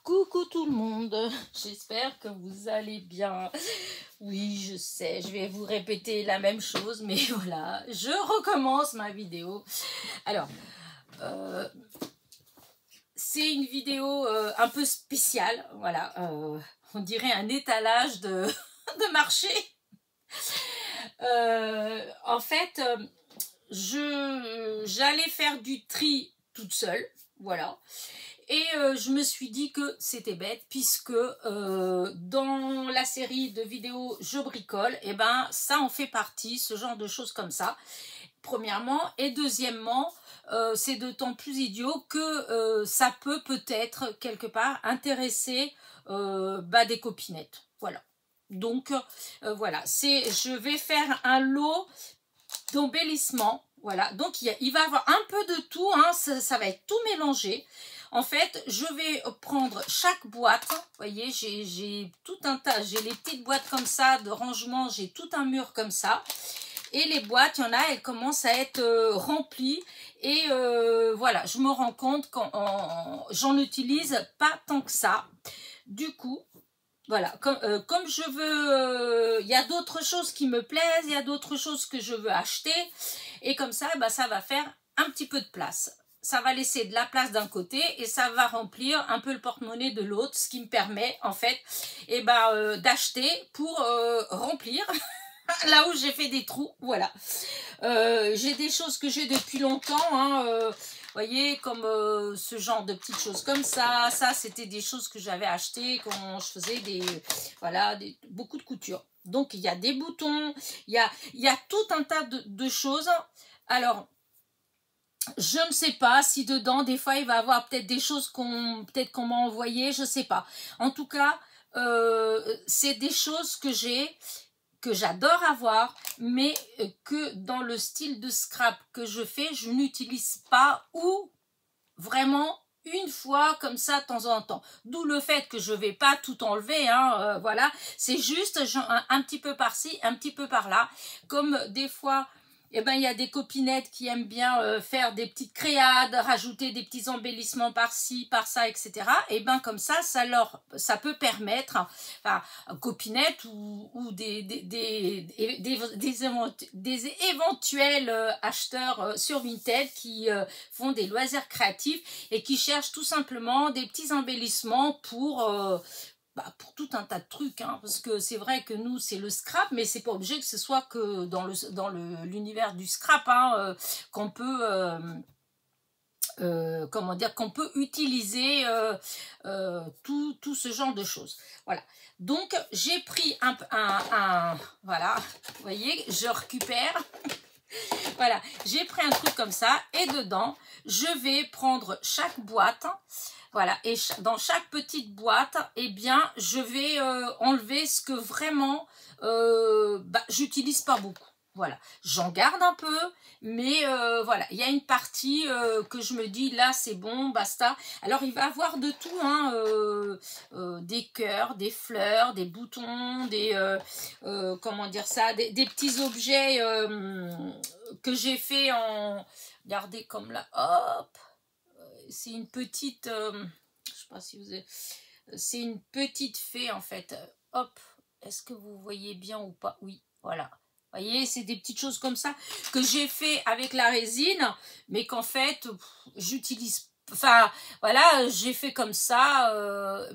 Coucou tout le monde, j'espère que vous allez bien. Oui, je sais, je vais vous répéter la même chose, mais voilà, je recommence ma vidéo. Alors, c'est une vidéo un peu spéciale, voilà, on dirait un étalage de, de marché. En fait, j'allais faire du tri toute seule, voilà. Et je me suis dit que c'était bête puisque dans la série de vidéos Je bricole, et ben ça en fait partie, ce genre de choses comme ça, premièrement. Et deuxièmement, c'est d'autant plus idiot que ça peut peut-être quelque part intéresser des copinettes. Voilà. Donc voilà, je vais faire un lot d'embellissement. Voilà, donc il va y avoir un peu de tout, hein, ça va être tout mélangé. En fait, je vais prendre chaque boîte, vous voyez, j'ai tout un tas, j'ai les petites boîtes comme ça de rangement, j'ai tout un mur comme ça. Et les boîtes, il y en a, elles commencent à être remplies. Et voilà, je me rends compte que j'en utilise pas tant que ça. Du coup, voilà, comme je veux, il y a d'autres choses qui me plaisent, il y a d'autres choses que je veux acheter. Et comme ça, ça va faire un petit peu de place. Ça va laisser de la place d'un côté et ça va remplir un peu le porte-monnaie de l'autre, ce qui me permet en fait d'acheter pour remplir là où j'ai fait des trous. Voilà. J'ai des choses que j'ai depuis longtemps, hein, voyez, comme ce genre de petites choses comme ça. Ça, c'était des choses que j'avais achetées quand je faisais beaucoup de couture. Donc, il y a des boutons, il y a tout un tas de choses. Alors, je ne sais pas si dedans, des fois, il va y avoir peut-être des choses qu'on m'a envoyées, je ne sais pas. En tout cas, c'est des choses que j'adore avoir, mais que dans le style de scrap que je fais, je n'utilise pas ou vraiment une fois comme ça de temps en temps. D'où le fait que je ne vais pas tout enlever, hein, voilà. C'est juste un petit peu par-ci, un petit peu par-là. Comme des fois, il y a des copinettes qui aiment bien faire des petites créades, rajouter des petits embellissements par-ci, par-ça, etc. Et comme ça, ça peut permettre, enfin, copinettes ou des éventuels acheteurs sur Vinted qui font des loisirs créatifs et qui cherchent tout simplement des petits embellissements pour tout un tas de trucs, hein, parce que c'est vrai que nous c'est le scrap, mais c'est pas obligé que ce soit que dans l'univers du scrap, hein, qu'on peut comment dire, qu'on peut utiliser tout ce genre de choses. Voilà, donc j'ai pris voilà, vous voyez, je récupère. Voilà, j'ai pris un truc comme ça et dedans je vais prendre chaque boîte. Voilà, et dans chaque petite boîte, je vais enlever ce que vraiment j'utilise pas beaucoup. Voilà, j'en garde un peu, mais voilà, il y a une partie que je me dis, là c'est bon, basta. Alors il va y avoir de tout, hein, des cœurs, des fleurs, des boutons, comment dire ça, des petits objets que j'ai fait en... Regardez comme là, hop, c'est une petite, je sais pas si vous avez, c'est une petite fée en fait. Hop, est-ce que vous voyez bien ou pas? Oui, voilà. Vous voyez, c'est des petites choses comme ça que j'ai fait avec la résine, mais qu'en fait, j'utilise. Enfin, voilà, j'ai fait comme ça,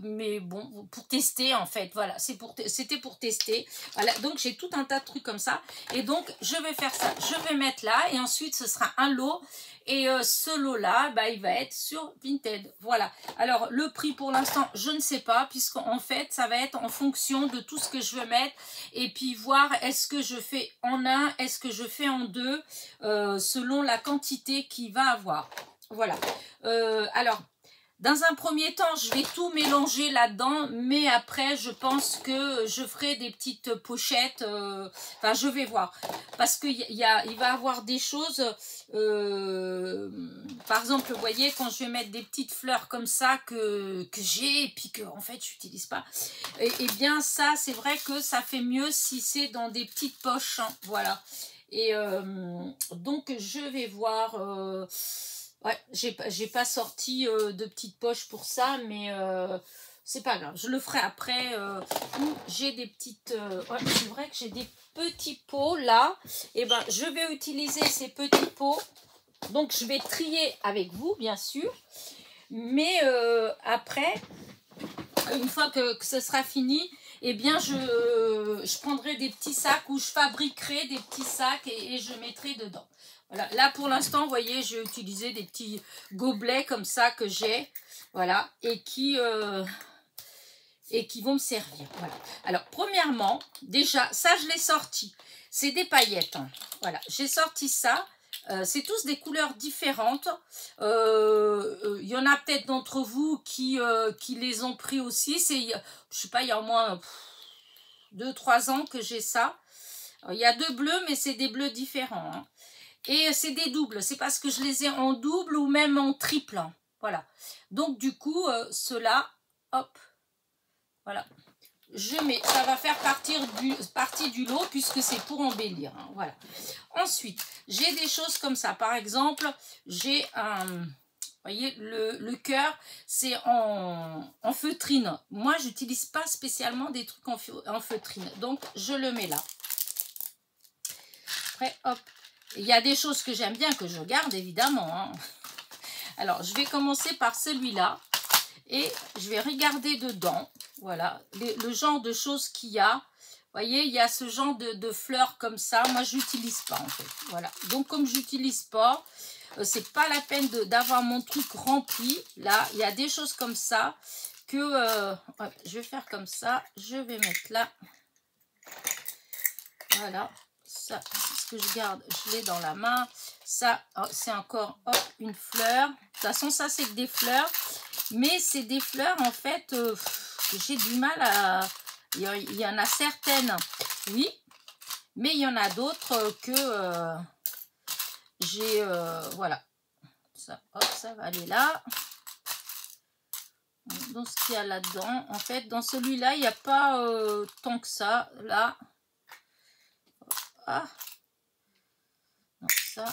mais bon, pour tester en fait, voilà, c'était pour tester. Voilà, donc j'ai tout un tas de trucs comme ça. Et donc, je vais faire ça, je vais mettre là, et ensuite, ce sera un lot. Et ce lot-là, il va être sur Vinted. Voilà. Alors, le prix pour l'instant, je ne sais pas, puisqu'en fait, ça va être en fonction de tout ce que je veux mettre. Et puis, voir est-ce que je fais en un, est-ce que je fais en deux, selon la quantité qu'il va avoir. Voilà. Alors, dans un premier temps, je vais tout mélanger là-dedans, mais après, je pense que je ferai des petites pochettes. Enfin, je vais voir. Parce qu'il il va y avoir des choses... par exemple, vous voyez, quand je vais mettre des petites fleurs comme ça que j'ai et puis que, en fait, je n'utilise pas, et bien, ça, c'est vrai que ça fait mieux si c'est dans des petites poches. Hein, voilà. Et donc, je vais voir... Ouais, j'ai pas sorti de petite poche pour ça, mais c'est pas grave. Je le ferai après. J'ai des petites... ouais, c'est vrai que j'ai des petits pots là. Et ben, je vais utiliser ces petits pots. Donc, je vais trier avec vous, bien sûr. Mais après, une fois que ce sera fini, eh bien, je prendrai des petits sacs où je fabriquerai des petits sacs et je mettrai dedans. Voilà. Là, pour l'instant, vous voyez, j'ai utilisé des petits gobelets comme ça que j'ai. Voilà. Et qui vont me servir. Voilà. Alors, premièrement, déjà, ça, je l'ai sorti. C'est des paillettes. Hein. Voilà. J'ai sorti ça. C'est tous des couleurs différentes. Il y en a peut-être d'entre vous qui les ont pris aussi. Je sais pas, il y a au moins 2-3 ans que j'ai ça. Il y a 2 bleus, mais c'est des bleus différents. Hein. Et c'est des doubles. C'est parce que je les ai en double ou même en triple. Hein. Voilà. Donc, du coup, ceux-là, hop, voilà. Je mets, ça va faire partie du lot puisque c'est pour embellir. Hein, voilà. Ensuite, j'ai des choses comme ça. Par exemple, j'ai un... Vous voyez, le cœur, c'est en feutrine. Moi, je n'utilise pas spécialement des trucs en feutrine. Donc, je le mets là. Après, hop. Il y a des choses que j'aime bien, que je garde, évidemment. Hein. Alors, je vais commencer par celui-là. Et je vais regarder dedans. Voilà, le genre de choses qu'il y a. Vous voyez, il y a ce genre de fleurs comme ça. Moi, je n'utilise pas, en fait. Voilà. Donc, comme je n'utilise pas, c'est pas la peine d'avoir mon truc rempli. Là, il y a des choses comme ça que ouais, je vais faire comme ça. Je vais mettre là. Voilà. Ça, c'est ce que je garde. Je l'ai dans la main. Ça, oh, c'est encore une fleur. De toute façon, ça, c'est que des fleurs. Mais c'est des fleurs, en fait, que j'ai du mal à... Il y en a certaines, oui. Mais il y en a d'autres que j'ai... voilà. Ça, hop, ça va aller là. Dans ce qu'il y a là-dedans. En fait, dans celui-là, il n'y a pas tant que ça. Là. Ah. Non, ça.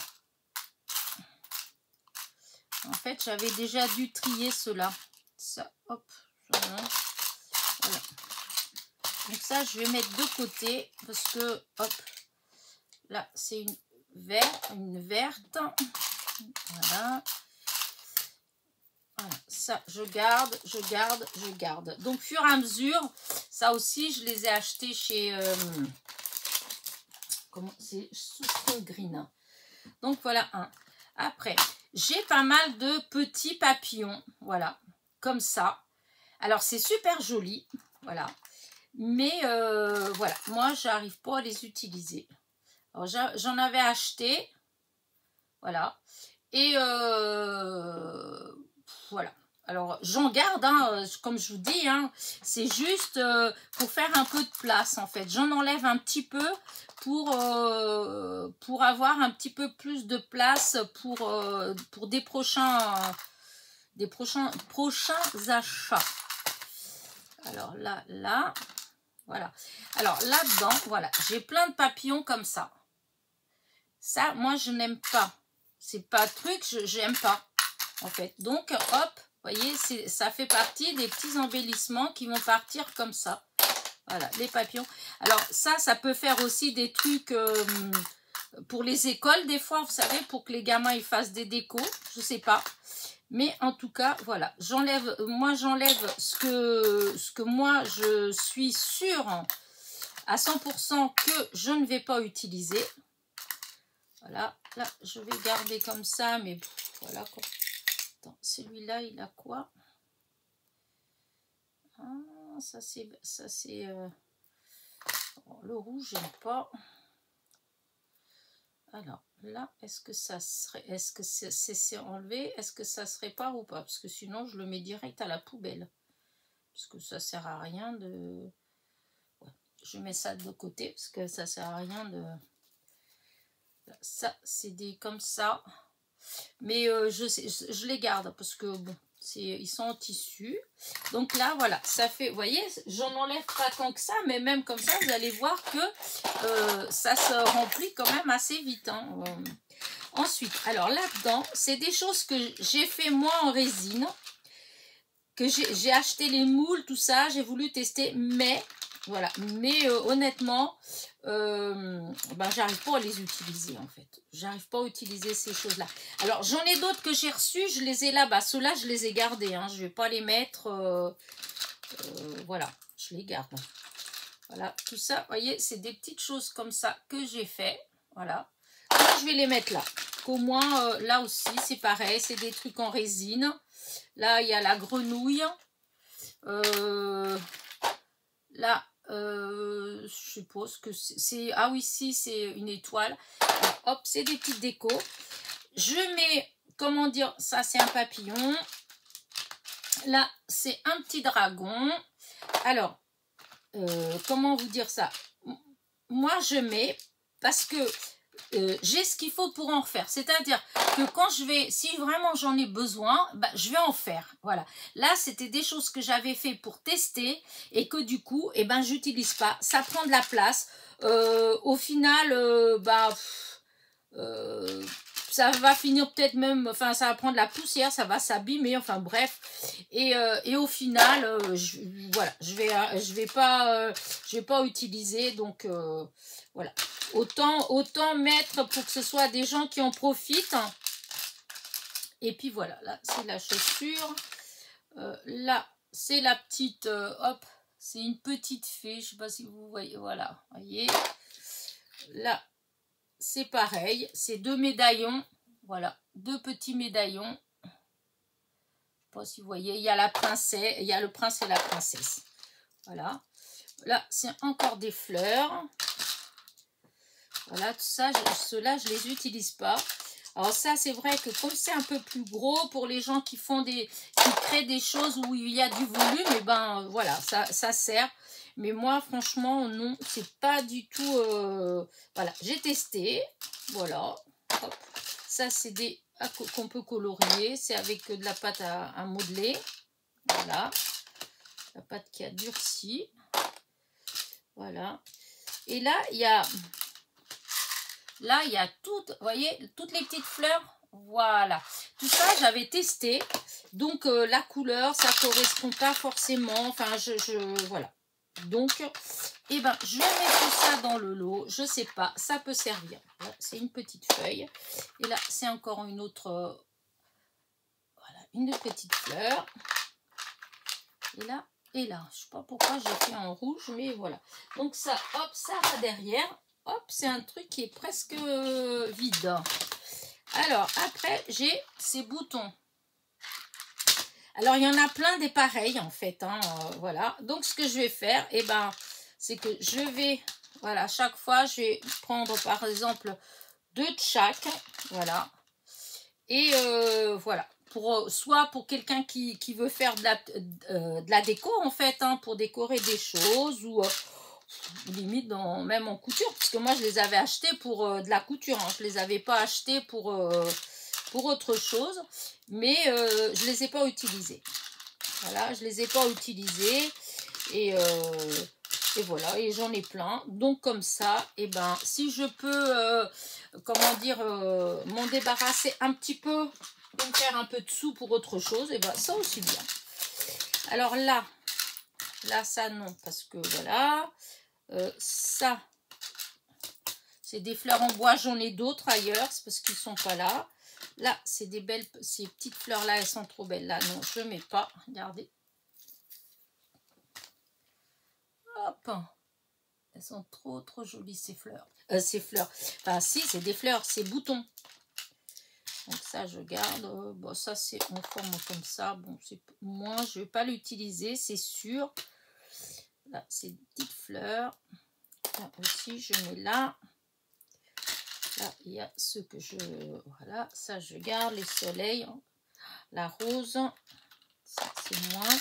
En fait, j'avais déjà dû trier cela. Ça, hop. Voilà. Donc ça, je vais mettre de côté parce que, hop, là, c'est une verte. Voilà. Voilà. Ça, je garde. Donc, fur et à mesure, ça aussi, je les ai achetés chez... comment c'est? Sous Green. Donc, voilà un. Après, j'ai pas mal de petits papillons. Voilà, comme ça. Alors, c'est super joli. Voilà. Mais voilà, moi, j'arrive pas à les utiliser. Alors, j'en avais acheté. Voilà. Et voilà. Alors, j'en garde, hein, comme je vous dis, hein, c'est juste pour faire un peu de place, en fait. J'en enlève un petit peu pour avoir un petit peu plus de place pour des prochains achats. Alors, là, voilà. Alors, là-dedans, voilà, j'ai plein de papillons comme ça. Ça, moi, je n'aime pas. C'est pas un truc, j'aime pas, en fait. Donc, hop, vous voyez, ça fait partie des petits embellissements qui vont partir comme ça. Voilà, les papillons. Alors, ça peut faire aussi des trucs pour les écoles, des fois, vous savez, pour que les gamins ils fassent des décos. Je sais pas. Mais en tout cas, voilà, j'enlève ce que moi, je suis sûre à 100% que je ne vais pas utiliser. Voilà, là, je vais garder comme ça, mais voilà quoi. Attends, celui-là, il a quoi? Ah, ça c'est le rouge, j'aime pas. Alors là, est-ce que c'est enlevé? Est-ce que ça se répare ou pas? Parce que sinon, je le mets direct à la poubelle. Parce que ça sert à rien de... Ouais, je mets ça de côté parce que ça sert à rien de... Ça, c'est des comme ça. Mais je les garde parce que bon, ils sont en tissu. Donc là, voilà, ça fait, vous voyez, j'en enlève pas tant que ça, mais même comme ça, vous allez voir que ça se remplit quand même assez vite. Hein. Ensuite, alors là-dedans, c'est des choses que j'ai fait moi en résine, que j'ai acheté les moules, tout ça, j'ai voulu tester, mais voilà, mais honnêtement, ben, j'arrive pas à les utiliser en fait. J'arrive pas à utiliser ces choses-là. Alors j'en ai d'autres que j'ai reçus, je les ai là-bas. Ceux-là, je les ai gardés. Hein. Je vais pas les mettre. Voilà, je les garde. Voilà, tout ça, vous voyez, c'est des petites choses comme ça que j'ai fait. Voilà. Là, je vais les mettre là. Qu'au moins, là aussi, c'est pareil. C'est des trucs en résine. Là, il y a la grenouille. Là, je suppose que c'est... Ah oui, si, c'est une étoile. Alors, hop, c'est des petites décos. Je mets, comment dire, ça, c'est un papillon. Là, c'est un petit dragon. Alors, comment vous dire ça? Moi, je mets parce que j'ai ce qu'il faut pour en faire. C'est-à-dire que quand je vais, si vraiment j'en ai besoin, bah, je vais en faire. Voilà. Là, c'était des choses que j'avais fait pour tester et que du coup, eh ben, j'utilise pas. Ça prend de la place. Au final, ça va finir peut-être même, enfin, ça va prendre la poussière, ça va s'abîmer, enfin bref. Et au final, voilà, je vais pas utiliser, donc voilà. Autant mettre pour que ce soit des gens qui en profitent. Et puis voilà, là c'est la chaussure. Là c'est la petite, hop, c'est une petite fée, je sais pas si vous voyez, voilà, voyez. Là c'est pareil, c'est 2 médaillons, voilà, 2 petits médaillons. Je sais pas si vous voyez, il y a la princesse, il y a le prince et la princesse. Voilà. Là, c'est encore des fleurs. Voilà, tout ça, ceux-là, je les utilise pas. Alors ça, c'est vrai que comme c'est un peu plus gros pour les gens qui font qui créent des choses où il y a du volume, et ben voilà, ça sert. Mais moi, franchement, non, c'est pas du tout... Voilà, j'ai testé. Voilà. Hop. Ça, c'est des qu'on peut colorier. C'est avec de la pâte à modeler. Voilà. La pâte qui a durci. Voilà. Et là, il y a... Là, il y a toutes, vous voyez, toutes les petites fleurs. Voilà. Tout ça, j'avais testé. Donc, la couleur, ça ne correspond pas forcément. Enfin, voilà. Donc, eh ben, je mets tout ça dans le lot. Je ne sais pas, ça peut servir. C'est une petite feuille. Et là, c'est encore une autre... voilà, une petite fleur. Et là, je ne sais pas pourquoi j'ai fait en rouge, mais voilà. Donc, ça, hop, ça va derrière. Hop, c'est un truc qui est presque vide. Alors, après, j'ai ces boutons. Alors, il y en a plein des pareils, en fait. Hein, voilà. Donc, ce que je vais faire, eh ben, c'est que je vais... Voilà, chaque fois, je vais prendre, par exemple, 2 de chaque. Voilà. Et voilà. Soit pour quelqu'un qui veut faire de la déco, en fait, hein, pour décorer des choses, ou... limite même en couture, parce que moi je les avais achetés pour de la couture, hein. Je les avais pas achetés pour autre chose, mais je les ai pas utilisés. Voilà, je les ai pas utilisés et voilà, et j'en ai plein. Donc comme ça, et ben si je peux comment dire m'en débarrasser un petit peu et me faire un peu de sous pour autre chose, et ben ça aussi bien. Alors là ça non, parce que voilà. Ça, c'est des fleurs en bois, j'en ai d'autres ailleurs, c'est parce qu'ils sont pas là. Là, c'est des belles, ces petites fleurs là, elles sont trop belles. Là, non, je mets pas. Regardez. Hop. Elles sont trop jolies ces fleurs. Enfin, si, c'est des fleurs, c'est boutons. Donc ça, je garde. Bon, ça, c'est en forme comme ça. Bon, c'est moins, je vais pas l'utiliser, c'est sûr. Là, c'est des petites fleurs. Là aussi, je mets là. Là, il y a ce que je... Voilà, ça, je garde. Les soleils. La rose. Ça, c'est moins.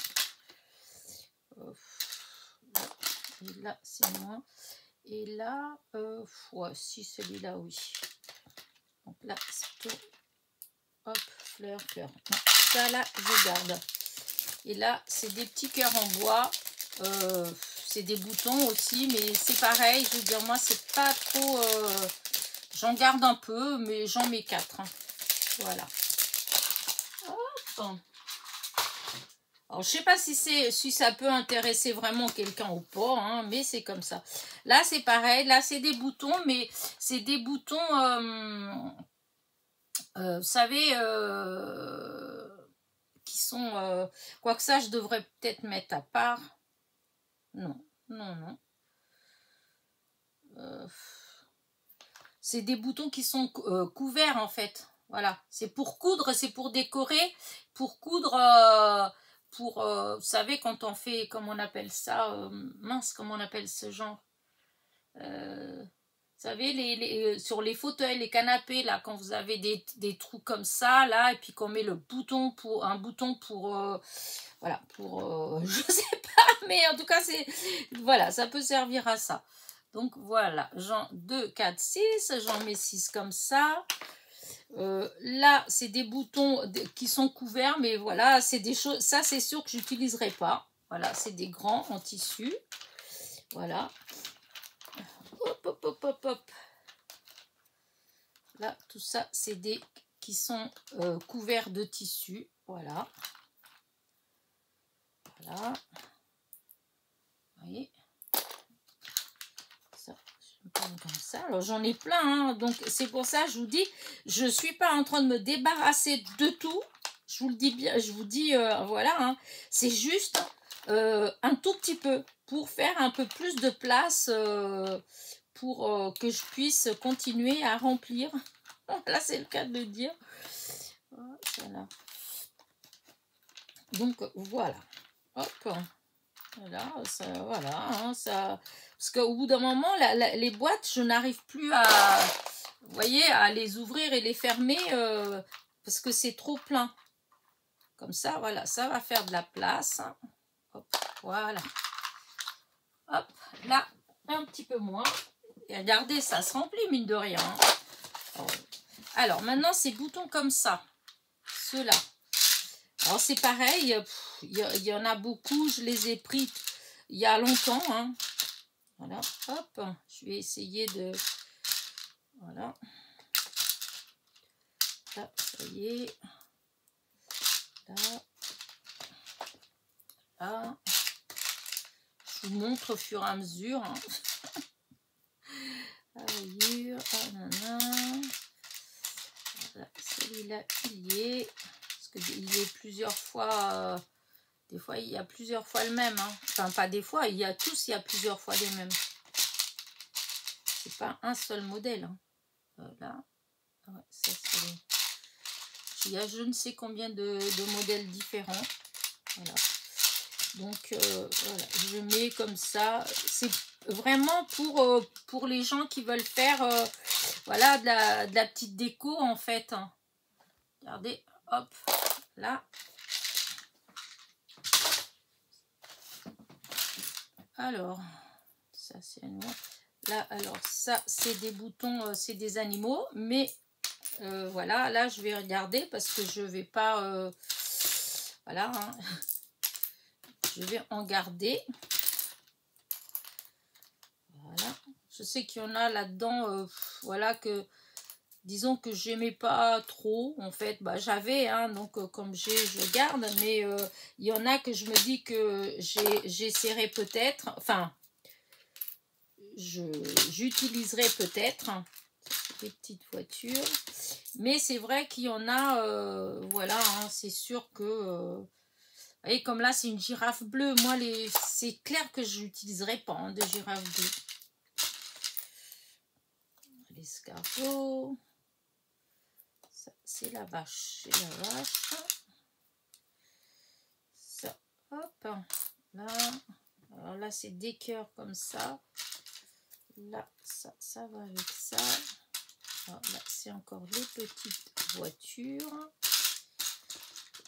Et là, c'est moins. Et là, ouais, si, celui-là, oui. Donc là, c'est tout. Hop, fleurs. Non, ça, là, je garde. Et là, c'est des petits cœurs en bois. C'est des boutons aussi, mais c'est pareil. Je veux dire, moi, c'est pas trop... J'en garde un peu, mais j'en mets 4. Hein. Voilà. Hop. Alors, je sais pas si ça peut intéresser vraiment quelqu'un ou pas, hein, mais c'est comme ça. Là, c'est pareil. Là, c'est des boutons, mais c'est des boutons, vous savez, qui sont... quoique ça, je devrais peut-être mettre à part. Non, non, non. C'est des boutons qui sont couverts, en fait. Voilà. C'est pour coudre, c'est pour décorer, pour coudre... vous savez, quand on fait, comment on appelle ça, mince, comment on appelle ce genre, vous savez, sur les fauteuils, les canapés, là, quand vous avez des trous comme ça, là, et puis qu'on met un bouton pour, voilà, pour, je sais pas, mais en tout cas, voilà, ça peut servir à ça. Donc, voilà, j'en 2, 4, 6, j'en mets 6 comme ça. Là, c'est des boutons qui sont couverts, mais voilà, c'est des choses, ça c'est sûr que j'utiliserai pas. Voilà, c'est des grands en tissu. Voilà. Hop, hop, hop, hop, hop. Là, tout ça, c'est des qui sont couverts de tissu. Voilà. Voilà. Vous voyez. Comme ça, alors j'en ai plein, hein. Donc c'est pour ça je vous dis, je suis pas en train de me débarrasser de tout, je vous le dis bien, je vous dis voilà, hein. C'est juste un tout petit peu pour faire un peu plus de place pour que je puisse continuer à remplir. Là c'est le cas de le dire. Voilà. Donc voilà, hop. Voilà, ça, voilà, hein, ça, parce qu'au bout d'un moment, les boîtes, je n'arrive plus à, vous voyez, à les ouvrir et les fermer parce que c'est trop plein. Comme ça, voilà, ça va faire de la place. Hop, voilà. Hop, là, un petit peu moins. Et regardez, ça se remplit, mine de rien. Alors, maintenant, ces boutons comme ça, ceux-là. Alors c'est pareil, il y en a beaucoup, je les ai pris il y a longtemps. Hein. Voilà, hop, je vais essayer de... Voilà. Là, ça y est. Là. Là. Je vous montre au fur et à mesure. Hein. Voilà, celui-là, il y est. Parce qu'il est plusieurs fois... des fois, il y a plusieurs fois le même. Hein. Enfin, pas des fois, il y a plusieurs fois les mêmes. C'est pas un seul modèle. Hein. Voilà. Ouais, ça, il y a je ne sais combien de modèles différents. Voilà. Donc, voilà, je mets comme ça. C'est vraiment pour les gens qui veulent faire voilà, de la petite déco, en fait. Hein. Regardez, hop, là. Alors, ça c'est un noir. Là, alors ça c'est des boutons, c'est des animaux, mais voilà, là je vais regarder parce que je vais pas, voilà, hein, je vais en garder. Voilà, je sais qu'il y en a là-dedans, voilà que, disons que j'aimais pas trop, en fait, bah j'avais, hein, donc comme je garde, mais il y en a que je me dis que j'essaierai peut-être, enfin, j'utiliserai peut-être des petites voitures, mais c'est vrai qu'il y en a, voilà, hein, c'est sûr que, et comme là c'est une girafe bleue, moi c'est clair que je n'utiliserai pas hein, de girafe bleue. L'escargot, ça c'est la vache, ça, hop, là, alors là c'est des cœurs comme ça. Là, ça va avec ça. Alors là, c'est encore les petites voitures.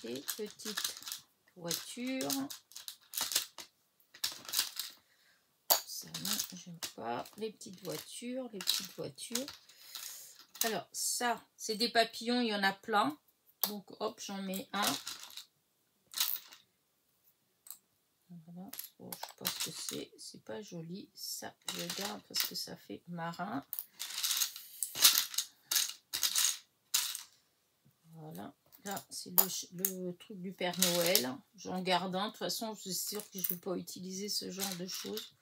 Les petites voitures. Ça, non, j'aime pas. Les petites voitures, les petites voitures. Alors, ça, c'est des papillons, il y en a plein. Donc, hop, j'en mets un. Voilà. Bon, je pense que c'est pas joli. Ça, je garde parce que ça fait marin. Voilà. Là, c'est le truc du Père Noël. J'en garde un. De toute façon, je suis sûre que je ne vais pas utiliser ce genre de choses.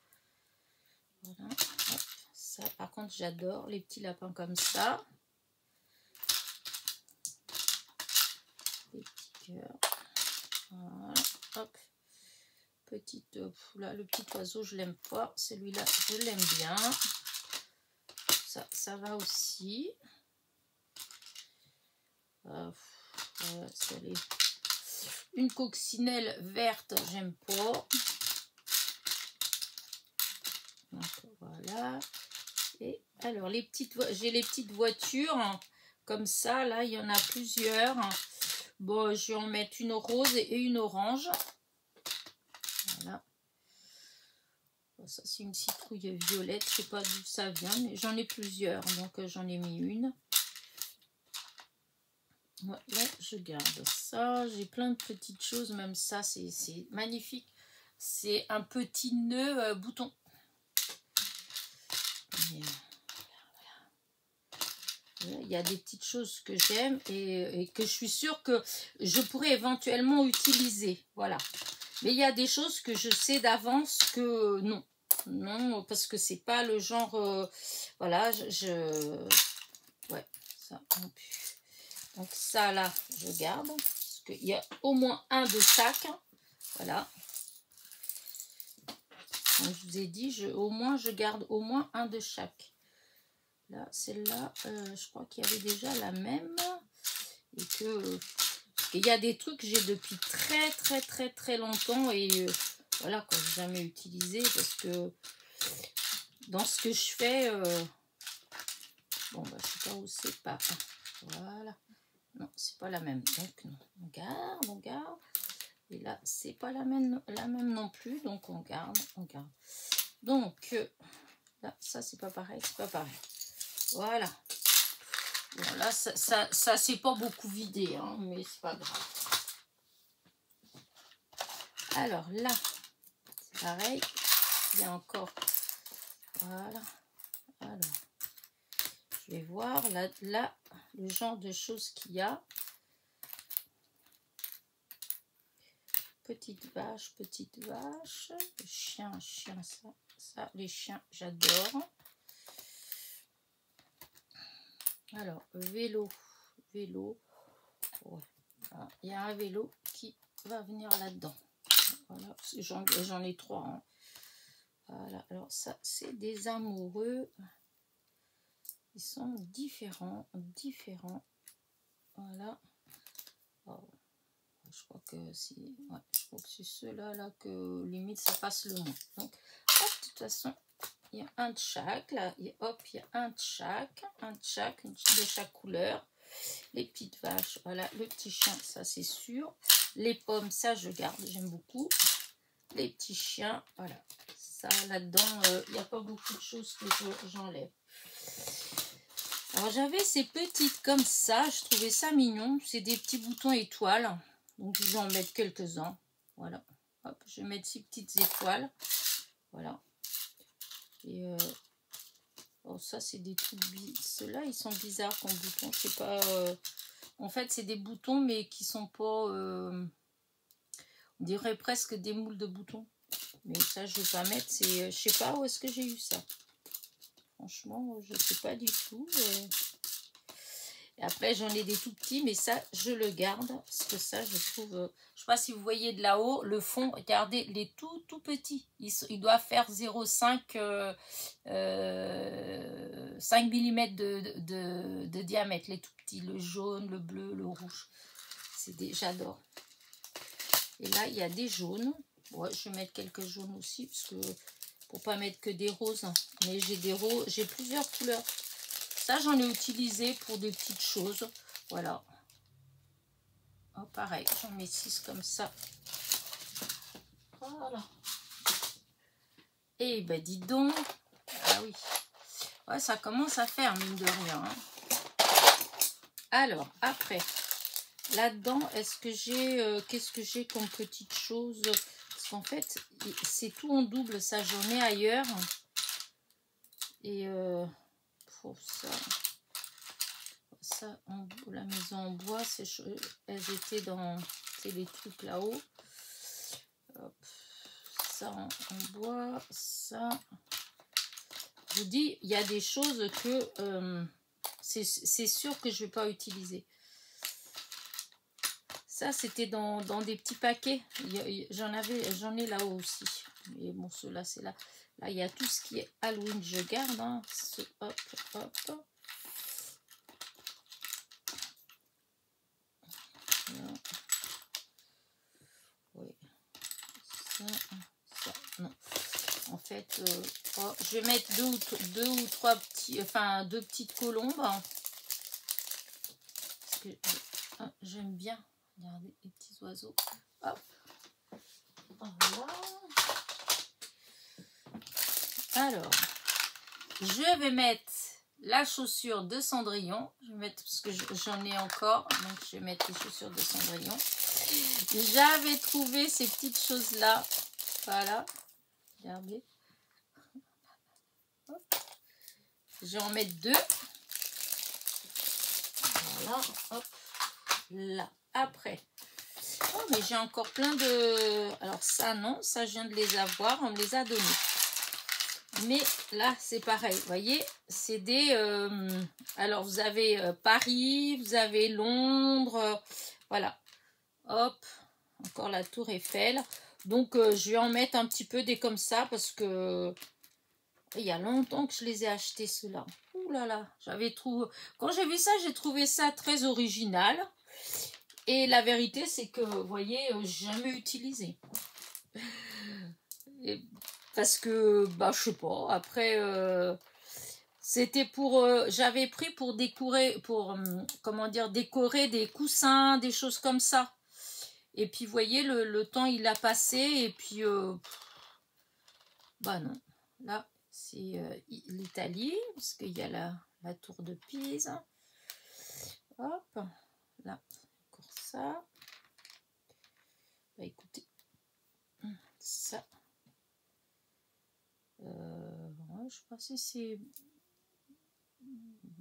Voilà. Hop. Ça, par contre, j'adore les petits lapins comme ça. Des petits cœurs. Voilà. Hop. Petite, là, le petit oiseau, je l'aime pas. Celui-là, je l'aime bien. Ça va aussi. Une coccinelle verte, j'aime pas. Donc voilà. Et alors j'ai les petites voitures comme ça. Là, il y en a plusieurs. Bon, je vais en mettre une rose et une orange. Voilà. Bon, ça, c'est une citrouille violette. Je sais pas d'où ça vient, mais j'en ai plusieurs. Donc, j'en ai mis une. Voilà, je garde ça. J'ai plein de petites choses. Même ça, c'est magnifique. C'est un petit nœud bouton. Et, voilà. Il y a des petites choses que j'aime et que je suis sûre que je pourrais éventuellement utiliser. Voilà. Mais il y a des choses que je sais d'avance que non. Non, parce que c'est pas le genre... voilà, ouais, ça non plus. Donc ça, là, je garde. Parce qu'il y a au moins un de chaque. Voilà. Comme je vous ai dit, au moins, je garde au moins un de chaque. Là, celle-là, je crois qu'il y avait déjà la même. Et que... il y a des trucs que j'ai depuis très longtemps. Et voilà, quoi, j'ai jamais utilisé. Parce que dans ce que je fais... bon, bah, je sais pas où c'est pas. Voilà. Non, c'est pas la même. Donc, non. On garde. Et là, c'est pas la même non plus. Donc, on garde. Donc, là, ça, c'est pas pareil. Voilà. Bon, là, ça c'est pas beaucoup vidé, hein, mais c'est pas grave. Alors, là, c'est pareil. Il y a encore... Voilà. Alors, je vais voir là le genre de choses qu'il y a. Petite vache. Chien, ça, les chiens, j'adore. Alors, vélo. Ouais. Alors, il y a un vélo qui va venir là-dedans. Voilà, j'en ai 3. Hein. Voilà, alors ça, c'est des amoureux. Ils sont différents. Voilà. Oh. Je crois que c'est ceux-là là que limite ça passe le moins. Donc, hop, de toute façon, il y a un de chaque. Là, hop, il y a un de chaque, de chaque couleur. Les petites vaches, voilà. Le petit chien, ça c'est sûr. Les pommes, ça je garde, j'aime beaucoup. Les petits chiens, voilà. Ça là-dedans, il n'y a pas beaucoup de choses que j'enlève. Alors j'avais ces petites comme ça, je trouvais ça mignon. C'est des petits boutons étoiles. Donc, je vais en mettre quelques-uns. Voilà. Hop, je vais mettre 6 petites étoiles. Voilà. Et oh, ça, c'est des trucs... Ceux-là, ils sont bizarres comme boutons. Je sais pas... en fait, c'est des boutons, mais qui sont pas... on dirait presque des moules de boutons. Mais ça, je vais pas mettre. C'est... je sais pas où est-ce que j'ai eu ça. Franchement, je sais pas du tout. Et après, j'en ai des tout petits, mais ça, je le garde. Parce que ça, je trouve... je sais pas si vous voyez de là-haut, le fond, regardez, les tout petits. Il doit faire 0,5 5 mm de diamètre. Les tout petits, le jaune, le bleu, le rouge. J'adore. Et là, il y a des jaunes. Ouais, je vais mettre quelques jaunes aussi, parce que pour pas mettre que des roses. Mais j'ai plusieurs couleurs. Ça, j'en ai utilisé pour des petites choses. Voilà. Oh, pareil, j'en mets 6 comme ça. Voilà. Et ben, dis donc. Ah oui. Ouais, ça commence à faire, mine de rien. Hein. Alors, après, là-dedans, est-ce que j'ai... qu'est-ce que j'ai comme petite chose? Parce qu'en fait, c'est tout en double. Ça, j'en ai ailleurs. Et pour ça... ça, la maison en bois, elles étaient dans les trucs là-haut. Ça en bois, ça. Je vous dis, il y a des choses que c'est sûr que je ne vais pas utiliser. Ça, c'était dans des petits paquets. J'en ai là-haut aussi. Mais bon, ceux-là, c'est là. Là, il y a tout ce qui est Halloween, je garde. Hein. Hop, hop. Là. Oui. Ça, non. En fait, je vais mettre deux ou trois petits, enfin, deux petites colombes. Parce que j'aime bien. Regardez les petits oiseaux. Hop. Voilà. Alors, je vais mettre la chaussure de Cendrillon. Je vais mettre, parce que j'en ai encore. Donc, je vais mettre les chaussures de Cendrillon. J'avais trouvé ces petites choses-là. Voilà. Regardez. Hop. Je vais en mettre deux. Voilà. Hop. Là. Après. Oh, mais j'ai encore plein de... Alors ça, non. Ça, je viens de les avoir. On me les a donnés. Mais là, c'est pareil. Vous voyez, c'est des... alors, vous avez Paris. Vous avez Londres. Voilà. Hop. Encore la tour Eiffel. Donc, je vais en mettre un petit peu des comme ça. Parce que... Il y a longtemps que je les ai achetés, ceux-là. Ouh là là. J'avais trouvé... Quand j'ai vu ça, j'ai trouvé ça très original. Et la vérité, c'est que, vous voyez, jamais utilisé. Parce que, bah, je sais pas. Après, c'était pour... j'avais pris pour décorer, comment dire, décorer des coussins, des choses comme ça. Et puis, vous voyez, le temps, il a passé. Et puis, bah non. Là, c'est l'Italie, parce qu'il y a la tour de Pise. Hop, là. Ça. Bah, écoutez, ça. Ouais, je sais pas si c'est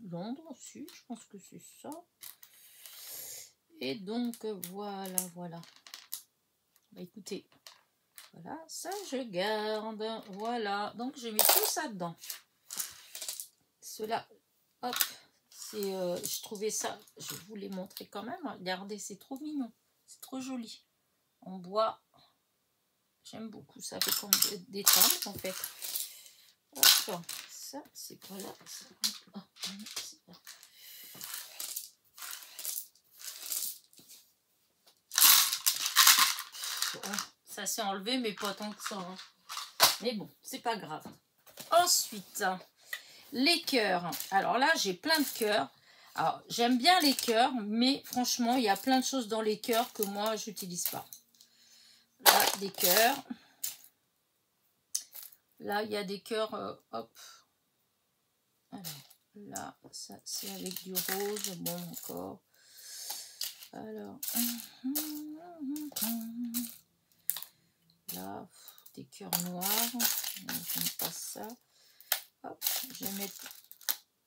Londres aussi, je pense que c'est ça. Et donc, voilà. Bah, écoutez, voilà, ça je garde. Voilà, donc j'ai mis tout ça dedans. Cela, hop, c'est, je trouvais ça, je vous l'ai montré quand même. Regardez, c'est trop mignon, c'est trop joli. En bois, j'aime beaucoup, ça fait comme des tables en fait. Hop, ça c'est pas là. Ça s'est enlevé, mais pas tant que ça. Hein. Mais bon, c'est pas grave. Ensuite, les cœurs. Alors là, j'ai plein de cœurs. Alors, j'aime bien les cœurs, mais franchement, il y a plein de choses dans les cœurs que moi, je n'utilise pas. Là, des cœurs. Là, il y a des cœurs, hop. Alors, là, ça, c'est avec du rose. Bon, encore. Alors, là, des cœurs noirs. J'aime pas ça. Hop, je vais mettre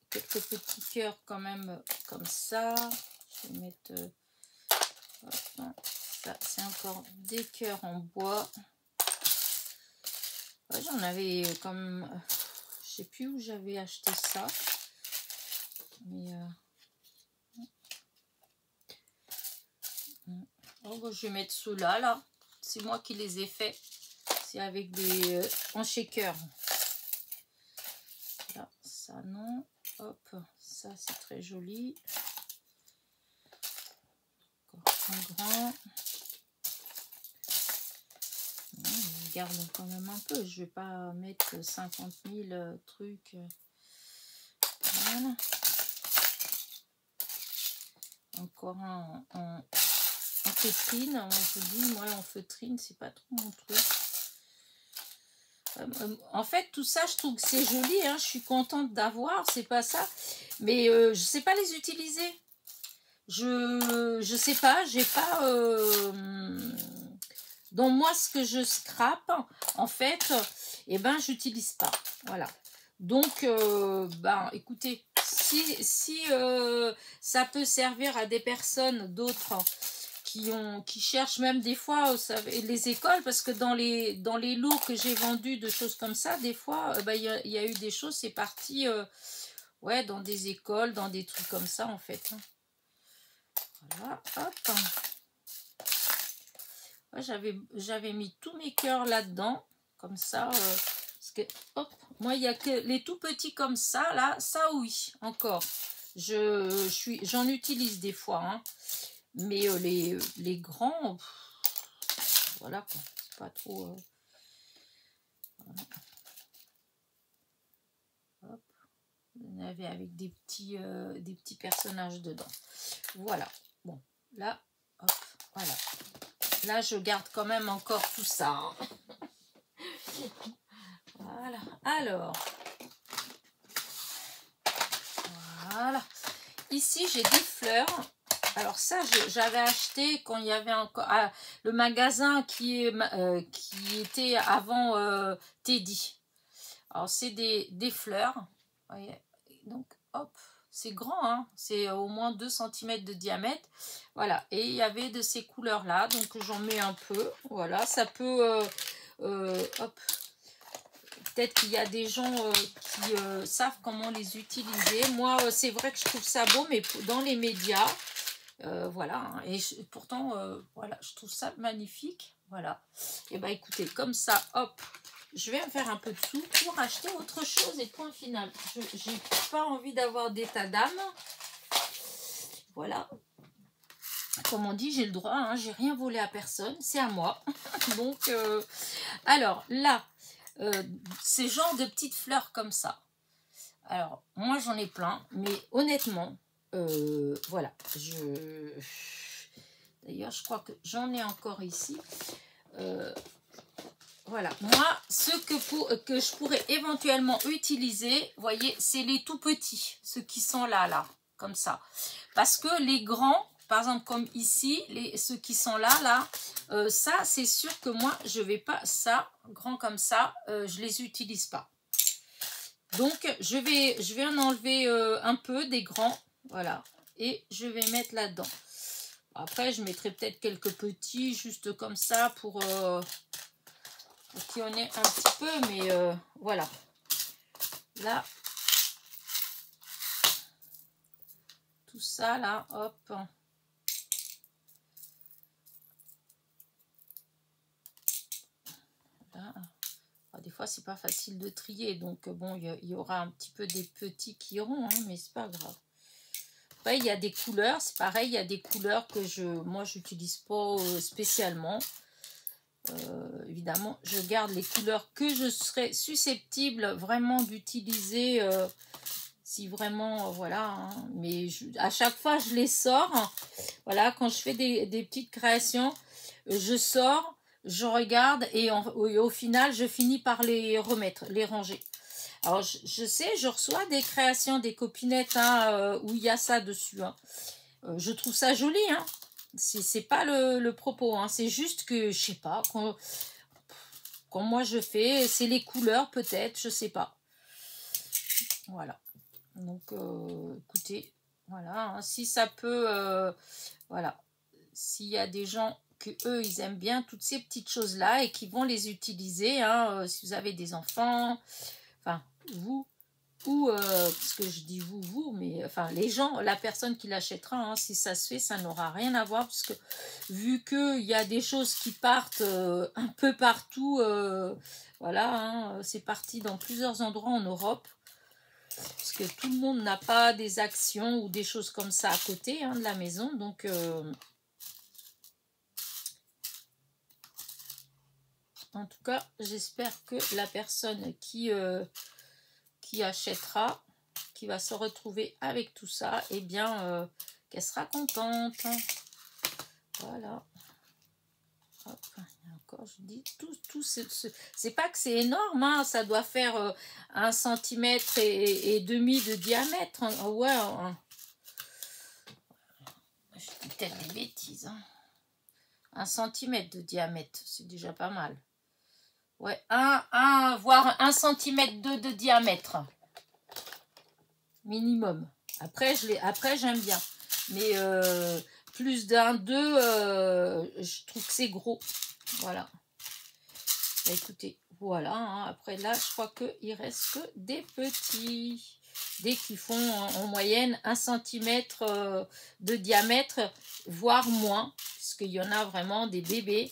quelques petits cœurs quand même comme ça. Je vais mettre hop, ça, c'est encore des cœurs en bois. Ouais, j'en avais comme je sais plus où j'avais acheté ça, mais oh, bah, je vais mettre ceux-là là. C'est moi qui les ai faits. C'est avec des en-shakers. Là, ça non. Hop, ça c'est très joli. Encore un grand. Je garde quand même un peu. Je vais pas mettre 50 000 trucs. Voilà. Encore un en feutrine. Je dis, moi en feutrine, c'est pas trop mon truc. En fait, tout ça, je trouve que c'est joli. Hein, je suis contente d'avoir, c'est pas ça. Mais je sais pas les utiliser. Je sais pas, j'ai pas... donc moi, ce que je scrape, en fait, eh ben, j'utilise pas. Voilà. Donc, ben, écoutez, si ça peut servir à des personnes d'autres qui cherchent même des fois, vous savez, les écoles, parce que dans les lots que j'ai vendus de choses comme ça, des fois, il y a eu des choses, c'est parti, ouais, dans des écoles, dans des trucs comme ça, en fait. Voilà, hop. Ouais, j'avais mis tous mes cœurs là-dedans, comme ça, parce que, hop, moi, il n'y a que les tout petits comme ça, là, ça, oui, encore. J'en utilise des fois, hein. Mais les grands, voilà quoi, c'est pas trop. Voilà. Hop. On avait avec des petits personnages dedans. Voilà. Bon, là, hop, voilà. Là, je garde quand même encore tout ça. Hein. Voilà. Alors. Voilà. Ici, j'ai des fleurs. Alors ça, j'avais acheté quand il y avait encore le magasin qui était avant Teddy. Alors c'est des fleurs. Voyez. Donc hop, c'est grand, hein, c'est au moins 2 cm de diamètre. Voilà, et il y avait de ces couleurs là, donc j'en mets un peu. Voilà, ça peut hop. Peut-être qu'il y a des gens qui savent comment les utiliser. Moi, c'est vrai que je trouve ça beau, mais dans les médias, voilà. Hein, et pourtant, voilà, je trouve ça magnifique. Voilà. Et bah écoutez, comme ça, hop, je vais me faire un peu de sous pour acheter autre chose et point final. J'ai pas envie d'avoir d'état d'âme. Voilà. Comme on dit, j'ai le droit, hein, j'ai rien volé à personne, c'est à moi. Donc, alors là, ces genres de petites fleurs comme ça. Alors, moi j'en ai plein, mais honnêtement, voilà. D'ailleurs, je crois que j'en ai encore ici. Voilà, moi, ce que je pourrais éventuellement utiliser, vous voyez, c'est les tout petits, ceux qui sont là, comme ça. Parce que les grands, par exemple comme ici, ceux qui sont là, ça, c'est sûr que moi, je vais pas, ça, grand comme ça, je les utilise pas. Donc, je vais en enlever un peu des grands, voilà, et je vais mettre là-dedans. Après, je mettrai peut-être quelques petits, juste comme ça, pour qu'il y en ait un petit peu, mais voilà. Là, tout ça, là, hop. Là. Alors, des fois, c'est pas facile de trier, donc bon, il y aura un petit peu des petits qui iront, hein, mais c'est pas grave. Après, il y a des couleurs, c'est pareil, il y a des couleurs que moi, j'utilise pas spécialement. Évidemment, je garde les couleurs que je serais susceptible vraiment d'utiliser si vraiment, voilà, hein, mais à chaque fois, je les sors. Voilà, quand je fais des petites créations, je sors, je regarde et au final, je finis par les remettre, les ranger. Alors, je sais, je reçois des créations des copinettes hein, où il y a ça dessus. Hein. Je trouve ça joli, hein. C'est pas le propos, hein. C'est juste que, je sais pas, quand moi je fais, c'est les couleurs peut-être, je sais pas. Voilà. Donc, écoutez, voilà, hein, si ça peut, voilà, s'il y a des gens que eux ils aiment bien toutes ces petites choses-là et qui vont les utiliser, hein, si vous avez des enfants, enfin, vous, ou, parce que je dis vous, mais enfin, les gens, la personne qui l'achètera, hein, si ça se fait, ça n'aura rien à voir, parce que vu qu'il y a des choses qui partent un peu partout, voilà, hein, c'est parti dans plusieurs endroits en Europe, parce que tout le monde n'a pas des actions ou des choses comme ça à côté hein, de la maison, donc en tout cas, j'espère que la personne qui achètera, qui va se retrouver avec tout ça, eh bien, qu'elle sera contente. Voilà. Hop, encore, je dis, tout c'est pas que c'est énorme, hein, ça doit faire 1 centimètre et demi de diamètre. Hein. Ouais, hein. Je dis peut-être des bêtises. Hein. 1 centimètre de diamètre, c'est déjà pas mal. Ouais, voire 1 centimètre de diamètre. minimum. Après, j'aime bien. Mais plus d'un, deux, je trouve que c'est gros. Voilà. Bah, écoutez, voilà. Hein. Après, là, je crois qu'il reste que des petits. Dès qu'ils font en moyenne 1 cm de diamètre, voire moins. Parce qu'il y en a vraiment des bébés.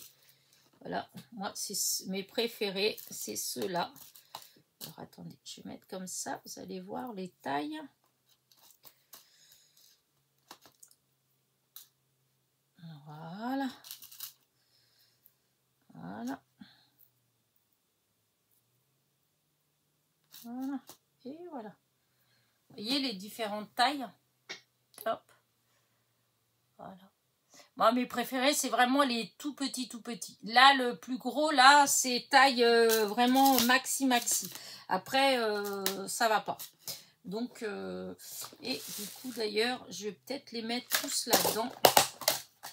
Voilà. Moi, c'est mes préférés. C'est ceux-là. Alors, attendez. Je vais mettre comme ça. Vous allez voir les tailles. Voilà. Voilà. Voilà. Et voilà. Vous voyez les différentes tailles. Hop. Voilà. Moi, mes préférés, c'est vraiment les tout petits, tout petits. Là, le plus gros, là, c'est taille vraiment maxi. Après, ça va pas. Donc, et du coup, d'ailleurs, je vais peut-être les mettre tous là-dedans.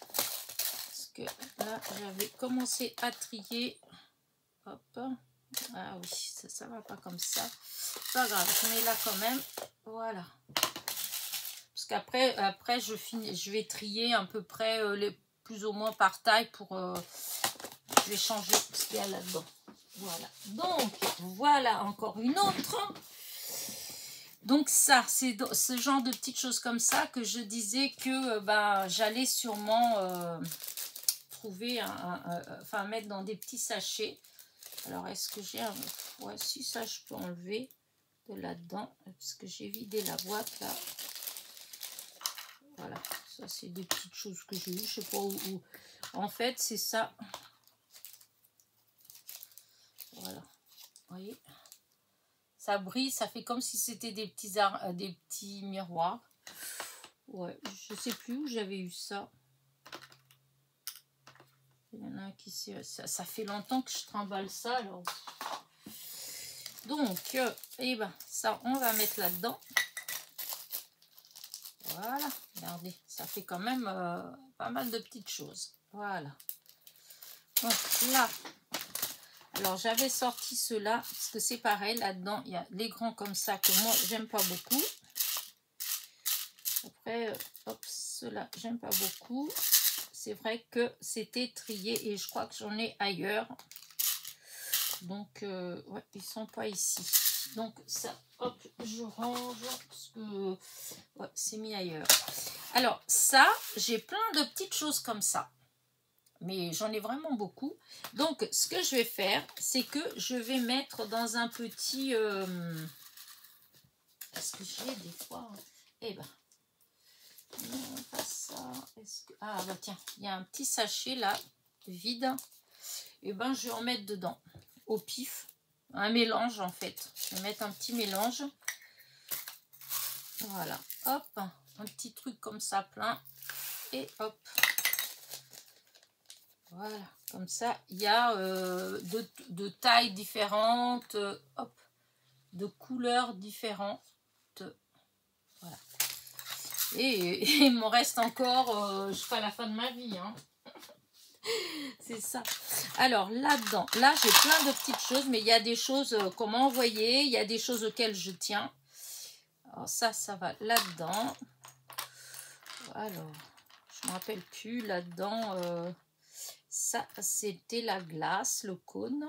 Parce que là, j'avais commencé à trier. Hop. Ah oui, ça va pas comme ça. Pas grave, je mets là quand même. Voilà. Parce qu'après, je vais trier à peu près plus ou moins par taille pour... je vais changer ce qu'il y a là-dedans. Voilà. Donc, voilà encore une autre. Donc ça, c'est ce genre de petites choses comme ça que je disais que j'allais sûrement trouver, enfin mettre dans des petits sachets. Alors, est-ce que j'ai un... Ouais, si ça, je peux enlever de là-dedans. Parce que j'ai vidé la boîte, là. Voilà. Ça, c'est des petites choses que j'ai eues. Je sais pas où. En fait, c'est ça. Voilà. Vous voyez? Ça brille. Ça fait comme si c'était des petits miroirs. Ouais. Je sais plus où j'avais eu ça. Il y en a un qui sait... Ça fait longtemps que je trimballe ça, alors... Donc, ça, on va mettre là-dedans. Voilà, regardez, ça fait quand même pas mal de petites choses. Voilà. Donc là, alors j'avais sorti ceux-là, parce que c'est pareil, là-dedans, il y a les grands comme ça, que moi, j'aime pas beaucoup. Après, hop, ceux-là, j'aime pas beaucoup. C'est vrai que c'était trié, et je crois que j'en ai ailleurs. Donc, ouais, ils sont pas ici. Donc, ça, hop, je range, parce que ouais, c'est mis ailleurs. Alors, ça, j'ai plein de petites choses comme ça. Mais j'en ai vraiment beaucoup. Donc, ce que je vais faire, c'est que je vais mettre dans un petit... Est-ce que j'ai des fois... Eh ben, non, pas ça. Ah, bah tiens, il y a un petit sachet là, vide. Et ben, je vais en mettre dedans, au pif. Un mélange, en fait. Je vais mettre un petit mélange. Voilà, hop. Un petit truc comme ça, plein. Et hop. Voilà, comme ça, il y a de tailles différentes, hop, de couleurs différentes. Voilà. Et il m'en reste encore jusqu'à la fin de ma vie. Hein. C'est ça. Alors, là-dedans, là, j'ai plein de petites choses, mais il y a des choses qu'on m'a envoyées, il y a des choses auxquelles je tiens. Alors, ça va là-dedans. Alors, je ne me rappelle plus, là-dedans... ça, c'était la glace, le cône.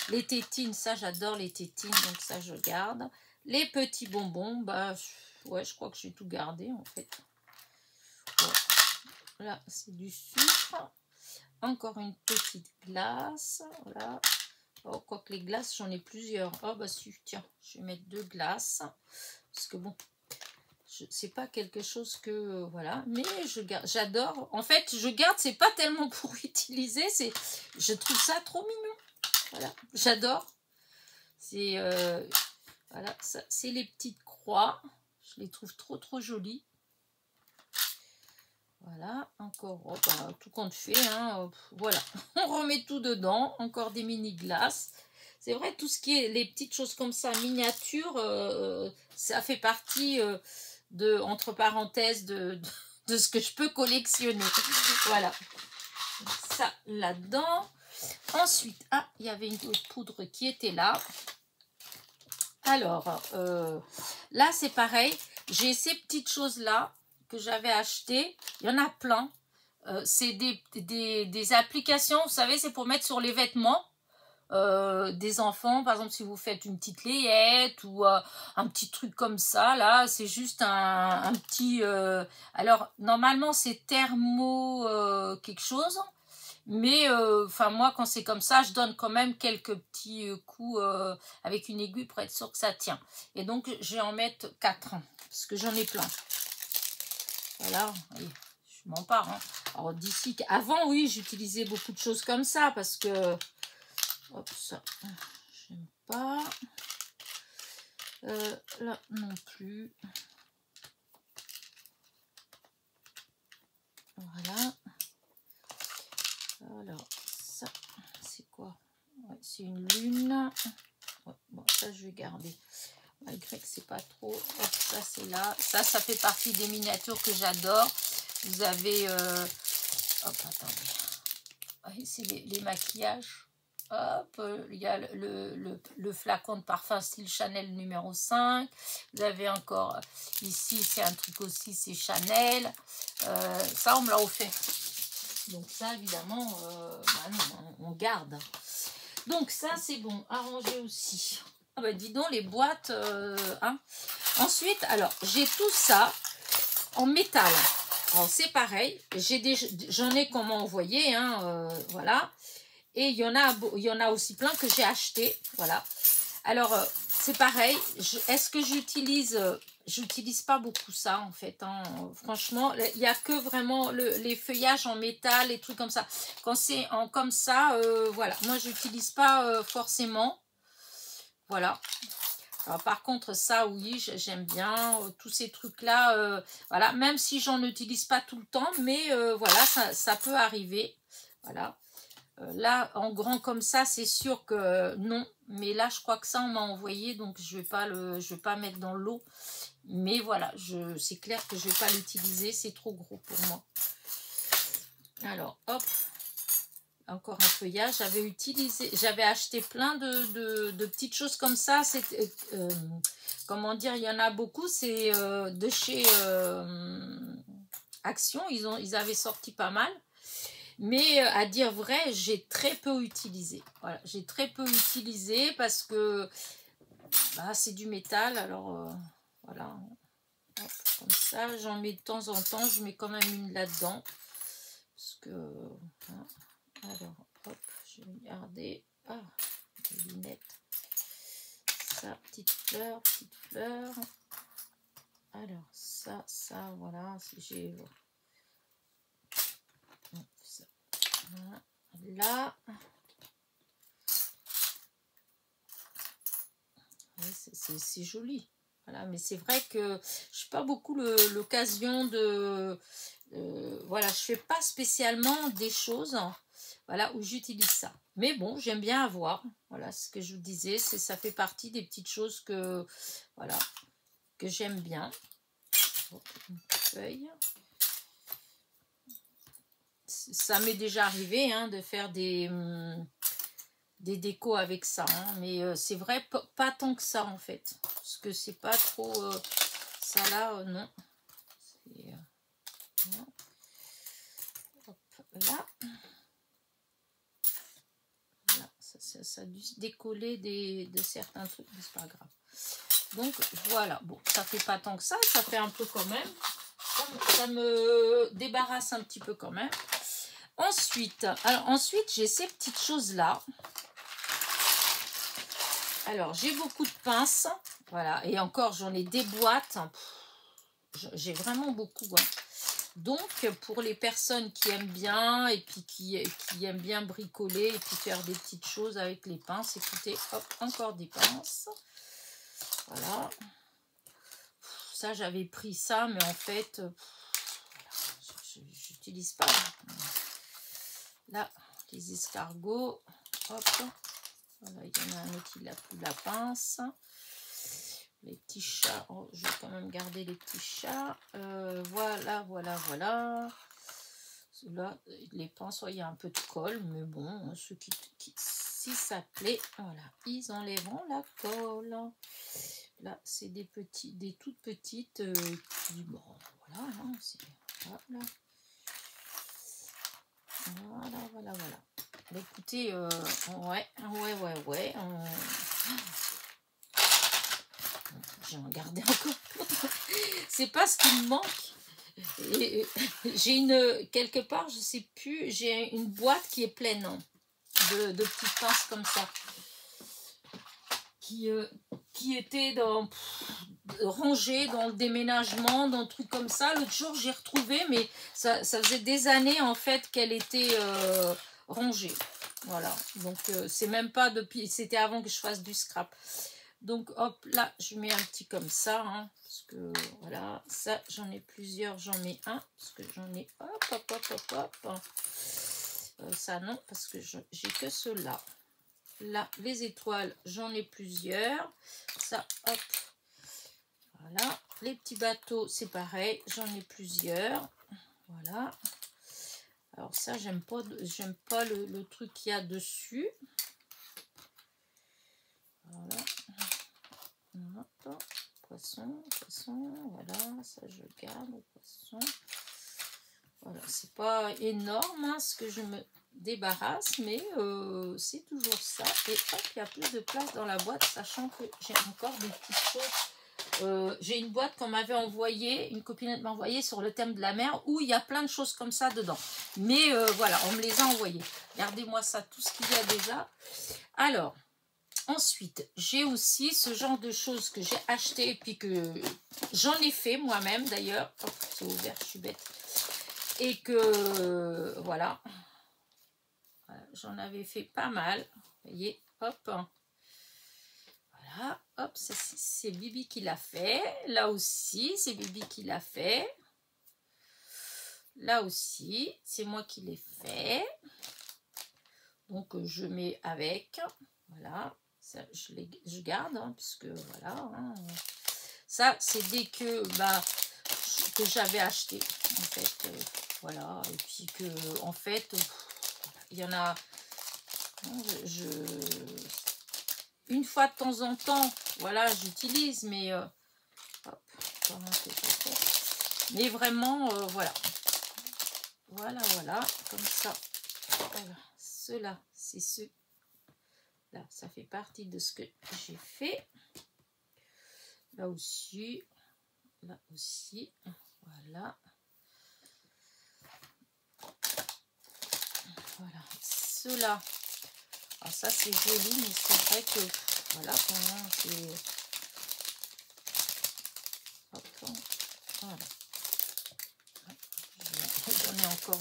Les tétines, ça, j'adore les tétines, donc ça, je garde. Les petits bonbons, bah, ouais, je crois que j'ai tout gardé, en fait. Ouais. Là, c'est du sucre. Encore une petite glace. Voilà. Oh, quoique les glaces, j'en ai plusieurs. Oh, bah, si, tiens, je vais mettre 2 glaces. Parce que bon... c'est pas quelque chose que voilà, mais je garde, j'adore. En fait, je garde, c'est pas tellement pour utiliser, c'est, je trouve ça trop mignon. Voilà, j'adore. C'est voilà, ça, c'est les petites croix. Je les trouve trop jolies. Voilà, encore oh, bah, tout compte fait. Hein, voilà, on remet tout dedans. Encore des mini glaces. C'est vrai, tout ce qui est les petites choses comme ça, miniatures, ça fait partie. Entre parenthèses de ce que je peux collectionner. Voilà. Ça là-dedans. Ensuite, il y avait une autre poudre qui était là. Alors, là, c'est pareil. J'ai ces petites choses-là que j'avais achetées. Il y en a plein. C'est des applications, vous savez, c'est pour mettre sur les vêtements des enfants. Par exemple, si vous faites une petite layette ou un petit truc comme ça, là, c'est juste un petit... alors, normalement, c'est thermo quelque chose. Mais enfin moi quand c'est comme ça, je donne quand même quelques petits coups avec une aiguille pour être sûr que ça tient. Et donc je vais en mettre 4 parce que j'en ai plein. Voilà, allez, je m'en pars. Hein. Alors d'ici, avant oui, j'utilisais beaucoup de choses comme ça parce que hop ça, j'aime pas. Là non plus. Voilà. Alors ça, c'est quoi? Ouais, c'est une lune. Ouais, bon, ça je vais garder. Malgré que c'est pas trop. Hop, ça c'est là. Ça fait partie des miniatures que j'adore. Vous avez. Hop, attendez. C'est les maquillages. Hop, il y a le flacon de parfum style Chanel numéro 5. Vous avez encore. Ici, c'est un truc aussi, c'est Chanel. Ça, on me l'a offert. Donc ça, évidemment, bah non, on garde. Donc ça, c'est bon. Arrangé aussi. Ah bah dis donc, les boîtes. Hein. Ensuite, alors, j'ai tout ça en métal. Alors, c'est pareil. J'en ai qu'on m'a envoyé. Hein, voilà. Et il y en a aussi plein que j'ai acheté. Voilà. Alors, c'est pareil. Est-ce que j'utilise... j'utilise pas beaucoup ça en fait, hein. Franchement, il n'y a que vraiment les feuillages en métal, les trucs comme ça. Quand c'est comme ça, voilà, moi j'utilise pas forcément. Voilà. Alors, par contre, ça, oui, j'aime bien. Tous ces trucs-là, voilà, même si j'en utilise pas tout le temps, mais voilà, ça peut arriver. Voilà. Là, en grand comme ça, c'est sûr que non. Mais là, je crois que ça, on m'a envoyé, donc je vais pas mettre dans l'eau. Mais voilà, c'est clair que je ne vais pas l'utiliser, c'est trop gros pour moi. Alors, hop, encore un feuillage. J'avais acheté plein de petites choses comme ça. Comment dire, il y en a beaucoup, c'est de chez Action. Ils avaient sorti pas mal. Mais à dire vrai, j'ai très peu utilisé. Voilà, j'ai très peu utilisé parce que bah, c'est du métal. Alors, voilà. Hop, comme ça, j'en mets de temps en temps, je mets quand même une là-dedans. Parce que, hein, alors, hop, je vais garder, les lunettes. Ça, petite fleur, petite fleur. Alors, ça, voilà, si j'ai... Voilà, là. Ouais, c'est joli. Voilà, mais c'est vrai que je n'ai pas beaucoup l'occasion de... voilà, je ne fais pas spécialement des choses voilà, où j'utilise ça. Mais bon, j'aime bien avoir. Voilà, ce que je vous disais, ça fait partie des petites choses que, voilà, que j'aime bien. Une feuille. Ça m'est déjà arrivé hein, de faire des décos avec ça. Hein, mais c'est vrai, pas tant que ça en fait. Parce que c'est pas trop... ça là, non. Hop, là. Voilà, ça a dû se décoller de certains trucs, mais c'est pas grave. Donc voilà, bon, ça fait pas tant que ça fait un peu quand même. Ça me débarrasse un petit peu quand même. Ensuite, j'ai ces petites choses-là. Alors, j'ai beaucoup de pinces. Voilà, et encore, j'en ai des boîtes. J'ai vraiment beaucoup. Hein. Donc, pour les personnes qui aiment bien et puis qui aiment bien bricoler et puis faire des petites choses avec les pinces, écoutez, hop, encore des pinces. Voilà. Ça, j'avais pris ça, mais en fait, j'utilise pas. Là, les escargots. Hop. Voilà, il y en a un autre, il n'a plus la pince. Les petits chats, oh, je vais quand même garder les petits chats. Voilà. Là, les pinces, il y a un peu de colle, mais bon, c'est aussi s'appelait, voilà, ils enlèveront la colle. Là, c'est des toutes petites qui, bon, voilà, hein, voilà. Voilà. Bah, écoutez, ouais. J'en gardais encore. C'est pas ce qui me manque. J'ai quelque part, je sais plus, j'ai une boîte qui est pleine de petites pinces comme ça. Qui était rangée dans le déménagement, dans le truc comme ça. L'autre jour, j'ai retrouvé, mais ça faisait des années en fait qu'elle était rangée. Voilà, donc c'est même pas depuis, c'était avant que je fasse du scrap. Donc hop, là, je mets un petit comme ça, hein, parce que voilà, ça, j'en ai plusieurs, j'en mets un, parce que j'en ai, hop. Ça non, parce que j'ai que ceux-là. Là, les étoiles, j'en ai plusieurs. Ça, hop. Voilà. Les petits bateaux, c'est pareil. J'en ai plusieurs. Voilà. Alors ça, j'aime pas le truc qu'il y a dessus. Voilà. Hop. Poisson. Voilà. Ça, je garde. Poisson. Voilà. C'est pas énorme, hein, ce que je me débarrasse, mais c'est toujours ça. Et hop, il y a plus de place dans la boîte, sachant que j'ai encore des petites choses. J'ai une boîte qu'on m'avait envoyée, une copinette m'a envoyée sur le thème de la mer, où il y a plein de choses comme ça dedans. Mais voilà, on me les a envoyées. Regardez-moi ça, tout ce qu'il y a déjà. Alors, ensuite, j'ai aussi ce genre de choses que j'ai acheté, et puis que j'en ai fait moi-même d'ailleurs. Oh, c'est ouvert, je suis bête. Et que, voilà, j'en avais fait pas mal. Vous voyez, hop. Voilà, hop, c'est Bibi qui l'a fait. Là aussi, c'est Bibi qui l'a fait. Là aussi, c'est moi qui l'ai fait. Donc, je mets avec. Voilà, ça, je garde, hein, puisque voilà. Hein, ça, c'est dès que j'avais acheté, en fait. Voilà, et puis que, en fait, il y en a. Une fois de temps en temps, voilà, j'utilise, mais hop, mais vraiment, voilà. Voilà, comme ça. Voilà, ceux-là, c'est ceux. Là, ça fait partie de ce que j'ai fait. Là aussi, voilà. Voilà, ceux-là. Alors ça, c'est joli, mais c'est vrai que, voilà, vraiment, c'est... Voilà. J'en ai encore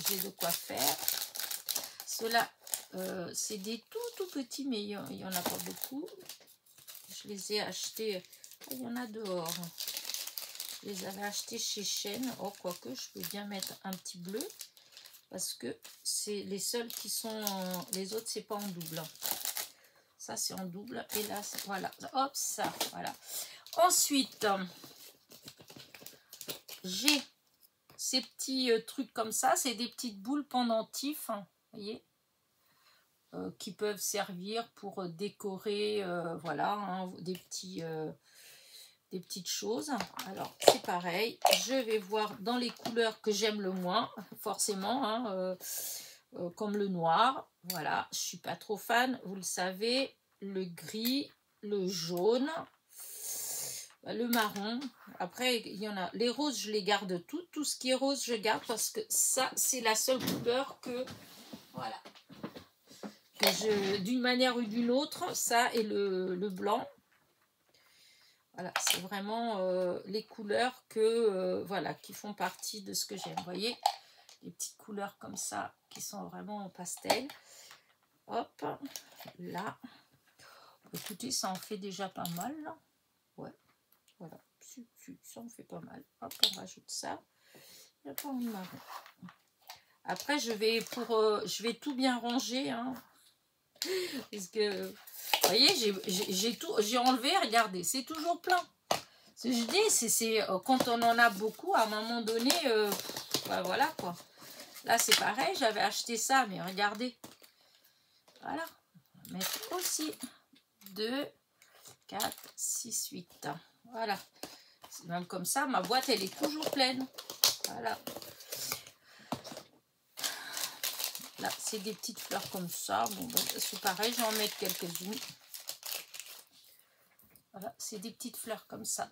j'ai de quoi faire. Ceux-là, c'est des tout petits, mais il n'y en a pas beaucoup. Je les ai achetés, il y en a dehors. Je les avais achetés chez Shein. Oh, quoique, je peux bien mettre un petit bleu. Parce que c'est les seuls qui sont... Les autres, c'est pas en double. Ça, c'est en double. Et là, voilà. Hop, ça, voilà. Ensuite, j'ai ces petits trucs comme ça. C'est des petites boules pendentifs. Vous voyez, qui peuvent servir pour décorer, voilà, hein, des petites choses. Alors, c'est pareil. Je vais voir dans les couleurs que j'aime le moins, forcément, hein, comme le noir. Voilà, je suis pas trop fan, vous le savez. Le gris, le jaune, le marron. Après, il y en a. Les roses, je les garde toutes. Tout ce qui est rose, je garde parce que ça, c'est la seule couleur que... Voilà. D'une manière ou d'une autre, ça et le blanc. Voilà, c'est vraiment les couleurs que voilà, qui font partie de ce que j'aime. Vous voyez, les petites couleurs comme ça qui sont vraiment en pastel. Hop, là. Écoutez, ça en fait déjà pas mal. Là. Ouais, voilà. Ça en fait pas mal. Hop, on rajoute ça. Il n'y a pas de marron. Après, je vais tout bien ranger. Hein, parce que, vous voyez, j'ai enlevé, regardez, c'est toujours plein. Ce que je dis, c'est quand on en a beaucoup, à un moment donné, bah voilà quoi. Là, c'est pareil, j'avais acheté ça, mais regardez. Voilà. mettre aussi 2, 4, 6, 8. Voilà. Même comme ça, ma boîte, elle est toujours pleine. Voilà. Là, c'est des petites fleurs comme ça. Bon, ben, c'est pareil, je vais en mettre quelques-unes. Voilà, c'est des petites fleurs comme ça.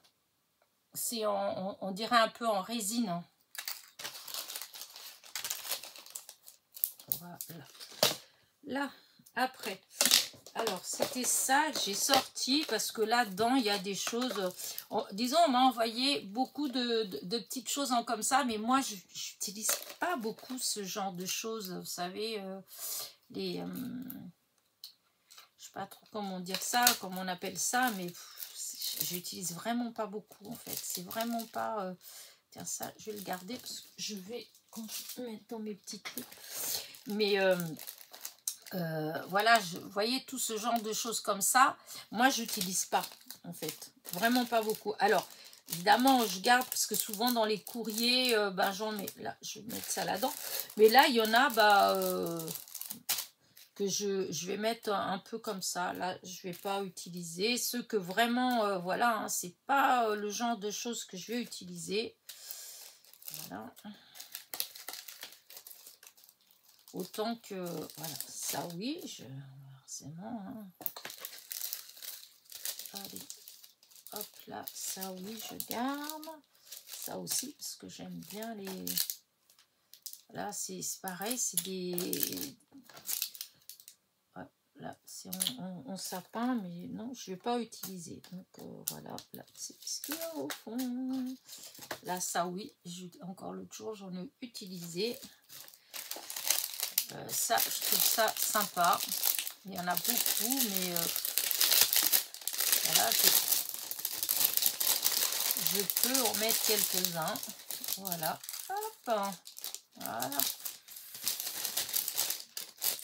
C'est on dirait un peu en résine. Hein. Voilà. Là, après. Alors, c'était ça que j'ai sorti parce que là-dedans, il y a des choses... disons, on m'a envoyé beaucoup de petites choses en comme ça, mais moi, je n'utilise pas beaucoup ce genre de choses. Vous savez, les... je sais pas trop comment dire ça, comment on appelle ça, mais j'utilise vraiment pas beaucoup, en fait. C'est vraiment pas... tiens, ça, je vais le garder parce que je vais mettre dans mes petits trucs. Mais... voilà, vous voyez tout ce genre de choses comme ça, moi j'utilise pas en fait, vraiment pas beaucoup. Alors évidemment je garde parce que souvent dans les courriers, ben j'en mets, là je vais mettre ça là-dedans, mais là il y en a que je vais mettre un peu comme ça, là je vais pas utiliser, ceux que vraiment, voilà, hein, c'est pas le genre de choses que je vais utiliser, voilà. Autant que, voilà, ça oui, forcément, hein. Allez, hop là, ça oui, je garde. Ça aussi, parce que j'aime bien les... Là, c'est pareil, c'est des... Ouais, là, c'est en sapin, mais non, je ne vais pas utiliser. Donc, voilà, là, c'est ce qu'il y a au fond. Là, ça oui, encore l'autre jour, j'en ai utilisé. Ça, je trouve ça sympa. Il y en a beaucoup, mais voilà, je peux en mettre quelques-uns. Voilà. Hop. Voilà.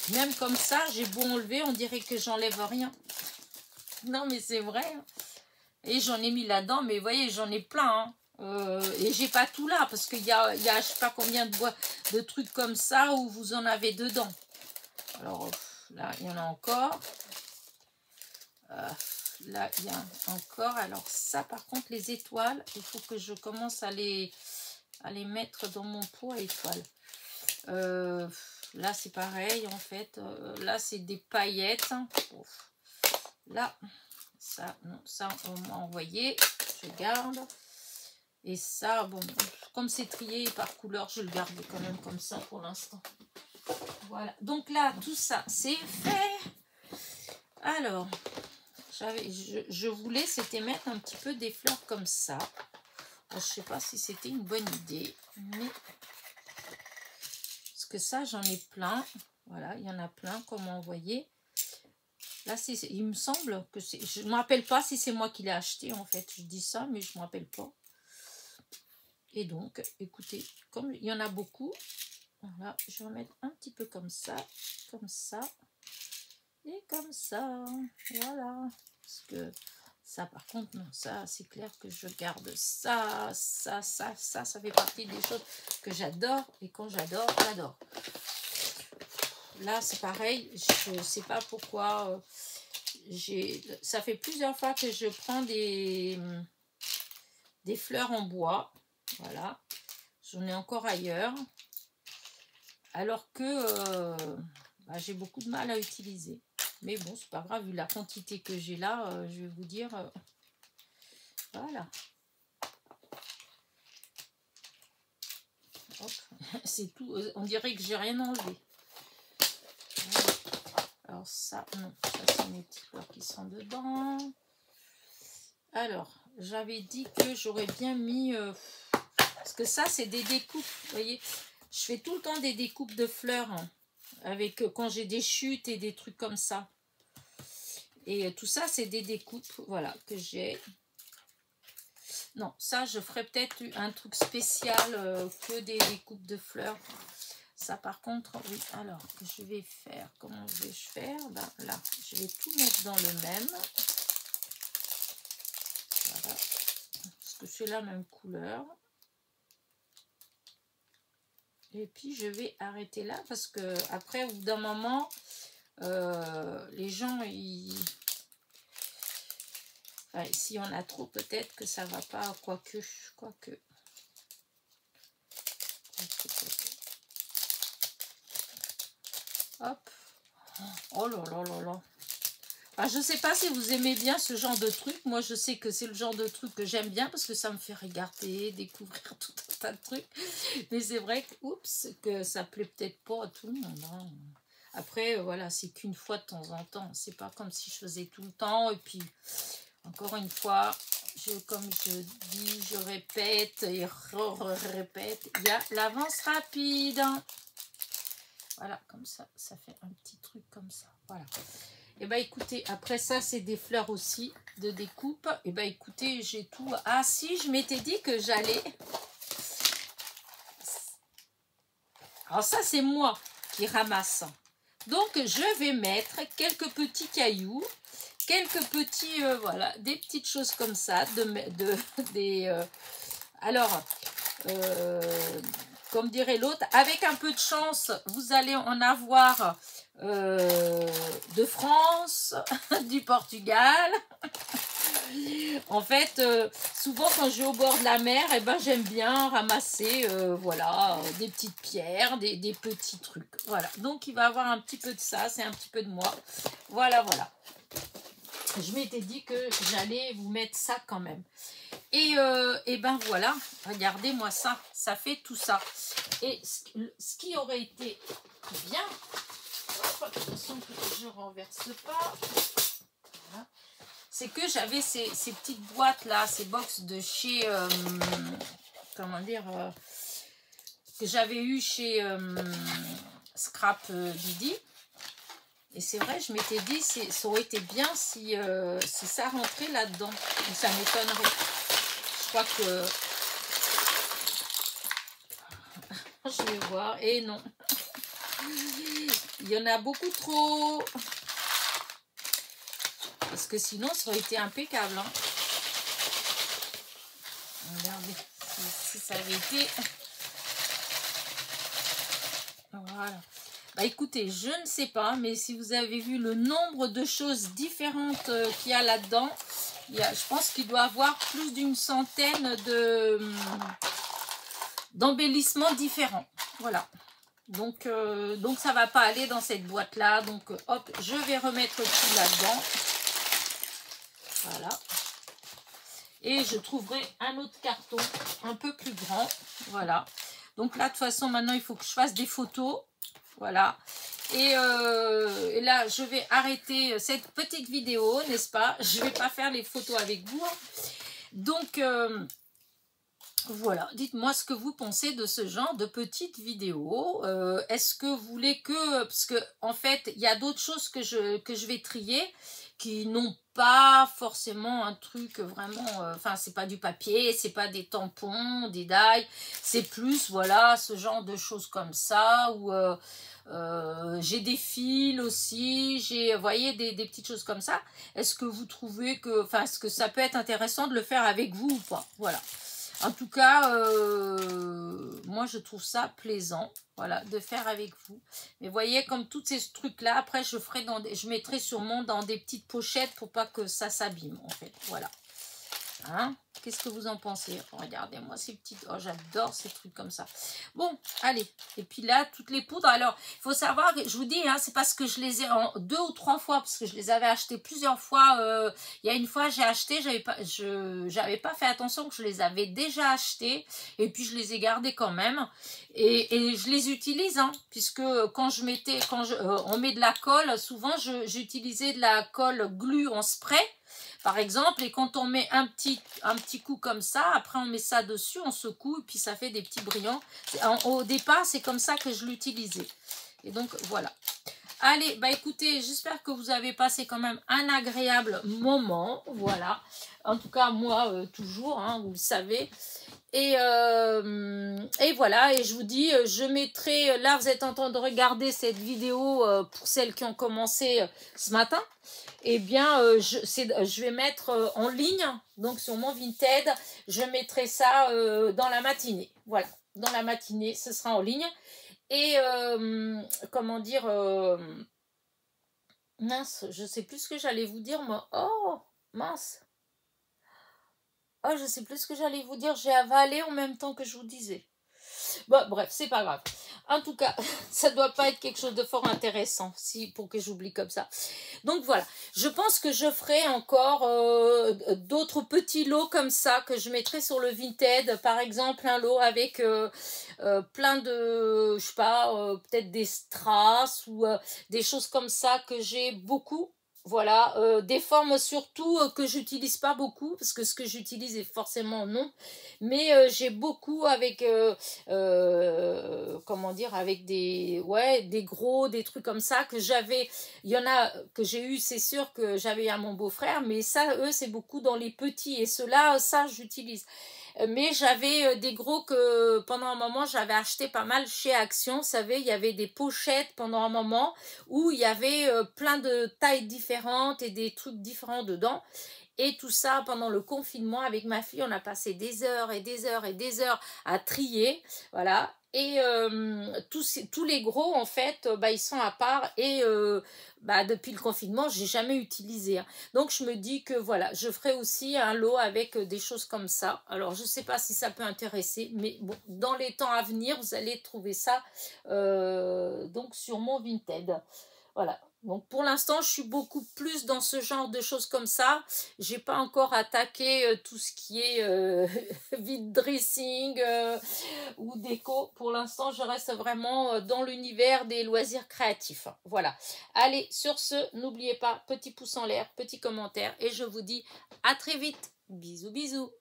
Même comme ça, j'ai beau enlever, on dirait que j'enlève rien. Non, mais c'est vrai. Et j'en ai mis là-dedans, mais vous voyez, j'en ai plein. Hein. Et j'ai pas tout là, parce qu'il y a, je sais pas combien de trucs comme ça où vous en avez dedans. Alors, là, il y en a encore. Là, il y a encore. Alors, ça, par contre, les étoiles, il faut que je commence à les mettre dans mon pot à étoiles. Là, c'est pareil, en fait. Là, c'est des paillettes. Là, ça, non, ça, on m'a envoyé. Je garde. Et ça, bon, comme c'est trié par couleur, je le garde quand même comme ça pour l'instant. Voilà. Donc là, tout ça, c'est fait. Alors, je voulais, c'était mettre un petit peu des fleurs comme ça. Je ne sais pas si c'était une bonne idée, mais... Parce que ça, j'en ai plein. Voilà, il y en a plein, comme on voyait. Là, il me semble que c'est... Je ne me rappelle pas si c'est moi qui l'ai acheté, en fait. Je dis ça, mais je ne me rappelle pas. Et donc, écoutez, comme il y en a beaucoup, voilà, je vais en mettre un petit peu comme ça, et comme ça. Voilà. Parce que ça, par contre, non, ça, c'est clair que je garde ça, ça fait partie des choses que j'adore. Et quand j'adore, j'adore. Là, c'est pareil, je ne sais pas pourquoi. Ça fait plusieurs fois que je prends des fleurs en bois. Voilà. J'en ai encore ailleurs. Alors que j'ai beaucoup de mal à utiliser. Mais bon, c'est pas grave, vu la quantité que j'ai là, je vais vous dire... voilà. C'est tout. On dirait que j'ai rien enlevé. Voilà. Alors ça, non. Ça, c'est mes petites fleurs qui sont dedans. Alors, j'avais dit que j'aurais bien mis... parce que ça, c'est des découpes. Vous voyez, je fais tout le temps des découpes de fleurs. Hein, avec quand j'ai des chutes et des trucs comme ça. Et tout ça, c'est des découpes, voilà, que j'ai. Non, ça, je ferai peut-être un truc spécial que des découpes de fleurs. Ça, par contre, oui. Alors, que je vais faire, comment vais-je faire? Ben, là, je vais tout mettre dans le même. Voilà. Parce que c'est la même couleur. Et puis, je vais arrêter là parce que après, au bout d'un moment, les gens, ils... Enfin, s'il y en a trop, peut-être que ça va pas, quoique. Hop. Oh là là là là. Alors, je sais pas si vous aimez bien ce genre de truc. Moi, je sais que c'est le genre de truc que j'aime bien parce que ça me fait regarder, découvrir tout un tas de trucs. Mais c'est vrai que, oups, que ça plaît peut-être pas à tout le monde. Hein. Après, voilà, c'est qu'une fois de temps en temps. C'est pas comme si je faisais tout le temps. Et puis, encore une fois, comme je dis, je répète et répète, il y a l'avance rapide. Voilà, comme ça, ça fait un petit truc comme ça. Voilà. Et bah écoutez, après ça, c'est des fleurs aussi de découpe. Et bah écoutez, j'ai tout. Ah si, je m'étais dit que j'allais... Alors ça, c'est moi qui ramasse. Donc, je vais mettre quelques petits cailloux, quelques petits, voilà, des petites choses comme ça. Alors, comme dirait l'autre, avec un peu de chance, vous allez en avoir de France, du Portugal. En fait, souvent quand je vais au bord de la mer, eh ben, j'aime bien ramasser voilà, des petites pierres, des petits trucs. Voilà, donc il va y avoir un petit peu de ça, c'est un petit peu de moi. Voilà, voilà. Je m'étais dit que j'allais vous mettre ça quand même. Et ben voilà, regardez-moi ça, ça fait tout ça. Et ce qui aurait été bien, attention que je ne renverse pas, voilà, c'est que j'avais ces petites boîtes là, ces box de chez, comment dire, que j'avais eu chez Scrap Didi. Et c'est vrai, je m'étais dit, ça aurait été bien si ça rentrait là-dedans. Ça m'étonnerait. Je crois que... Je vais voir. Et non. Il y en a beaucoup trop. Parce que sinon, ça aurait été impeccable. Hein. Regardez. Si ça avait été... Voilà. Bah écoutez, je ne sais pas, mais si vous avez vu le nombre de choses différentes qu'il y a là-dedans, je pense qu'il doit y avoir plus d'une centaine d'embellissements différents. Voilà. Donc ça ne va pas aller dans cette boîte-là. Donc hop, je vais remettre tout là-dedans. Voilà. Et je trouverai un autre carton un peu plus grand. Voilà. Donc là, de toute façon, maintenant, il faut que je fasse des photos. Voilà. Et là, je vais arrêter cette petite vidéo, n'est-ce pas? Je ne vais pas faire les photos avec vous. Donc, voilà. Dites-moi ce que vous pensez de ce genre de petite vidéo. Est-ce que vous voulez que... Parce que, en fait, il y a d'autres choses que je vais trier qui n'ont pas forcément un truc vraiment... Enfin, c'est pas du papier, c'est pas des tampons, des die. C'est plus, voilà, ce genre de choses comme ça, où... j'ai des fils aussi, j'ai, vous voyez, des petites choses comme ça. Est-ce que vous trouvez que, enfin, est-ce que ça peut être intéressant de le faire avec vous ou pas? Voilà. En tout cas, moi, je trouve ça plaisant, voilà, de faire avec vous. Mais vous voyez, comme tous ces trucs-là, après, je mettrai sûrement dans des petites pochettes pour pas que ça s'abîme, en fait. Voilà. Hein? Qu'est-ce que vous en pensez? Regardez-moi ces petites... Oh, j'adore ces trucs comme ça. Bon, allez. Et puis là, toutes les poudres. Alors, il faut savoir, je vous dis, hein, c'est parce que je les ai en 2 ou 3 fois, parce que je les avais achetés plusieurs fois. Il y a une fois, j'ai acheté, j'avais pas fait attention que je les avais déjà achetés. Et puis, je les ai gardés quand même. Et je les utilise, hein, puisque quand on met de la colle, souvent, j'utilisais de la colle glue en spray. Par exemple, et quand on met un petit coup comme ça, après on met ça dessus, on secoue, et puis ça fait des petits brillants. Au départ, c'est comme ça que je l'utilisais. Et donc, voilà. Allez, bah écoutez, j'espère que vous avez passé quand même un agréable moment. Voilà. En tout cas, moi, toujours, hein, vous le savez. Et voilà, et je vous dis, je mettrai, là vous êtes en train de regarder cette vidéo pour celles qui ont commencé ce matin. Eh bien, je vais mettre en ligne, donc sur mon Vinted, je mettrai ça dans la matinée. Voilà, dans la matinée, ce sera en ligne. Et comment dire, Mince, je sais plus ce que j'allais vous dire, moi. Oh, mince. Oh, je sais plus ce que j'allais vous dire. J'ai avalé en même temps que je vous disais. Bon, bref, c'est pas grave. En tout cas, ça doit pas être quelque chose de fort intéressant si pour que j'oublie comme ça. Donc voilà, je pense que je ferai encore d'autres petits lots comme ça que je mettrai sur le Vinted. Par exemple, un lot avec plein de, je sais pas, peut-être des strass ou des choses comme ça que j'ai beaucoup. Voilà, des formes surtout que j'utilise pas beaucoup parce que ce que j'utilise est forcément non, mais j'ai beaucoup avec comment dire, avec des ouais des gros, des trucs comme ça que j'avais. Il y en a que j'ai eu, c'est sûr que j'avais à mon beau-frère, mais ça eux c'est beaucoup dans les petits et ceux-là ça j'utilise. Mais j'avais des gros que pendant un moment j'avais acheté pas mal chez Action. Vous savez, il y avait des pochettes pendant un moment où il y avait plein de tailles différentes et des trucs différents dedans. Et tout ça pendant le confinement avec ma fille, on a passé des heures et des heures et des heures à trier, voilà. Et tous les gros en fait, bah, ils sont à part et bah, depuis le confinement, j'ai jamais utilisé. Hein. Donc je me dis que voilà, je ferai aussi un lot avec des choses comme ça. Alors je sais pas si ça peut intéresser, mais bon, dans les temps à venir, vous allez trouver ça donc sur mon Vinted. Voilà. Donc pour l'instant, je suis beaucoup plus dans ce genre de choses comme ça. J'ai pas encore attaqué tout ce qui est vide dressing ou déco. Pour l'instant, je reste vraiment dans l'univers des loisirs créatifs. Voilà. Allez, sur ce, n'oubliez pas, petit pouce en l'air, petit commentaire et je vous dis à très vite. Bisous, bisous.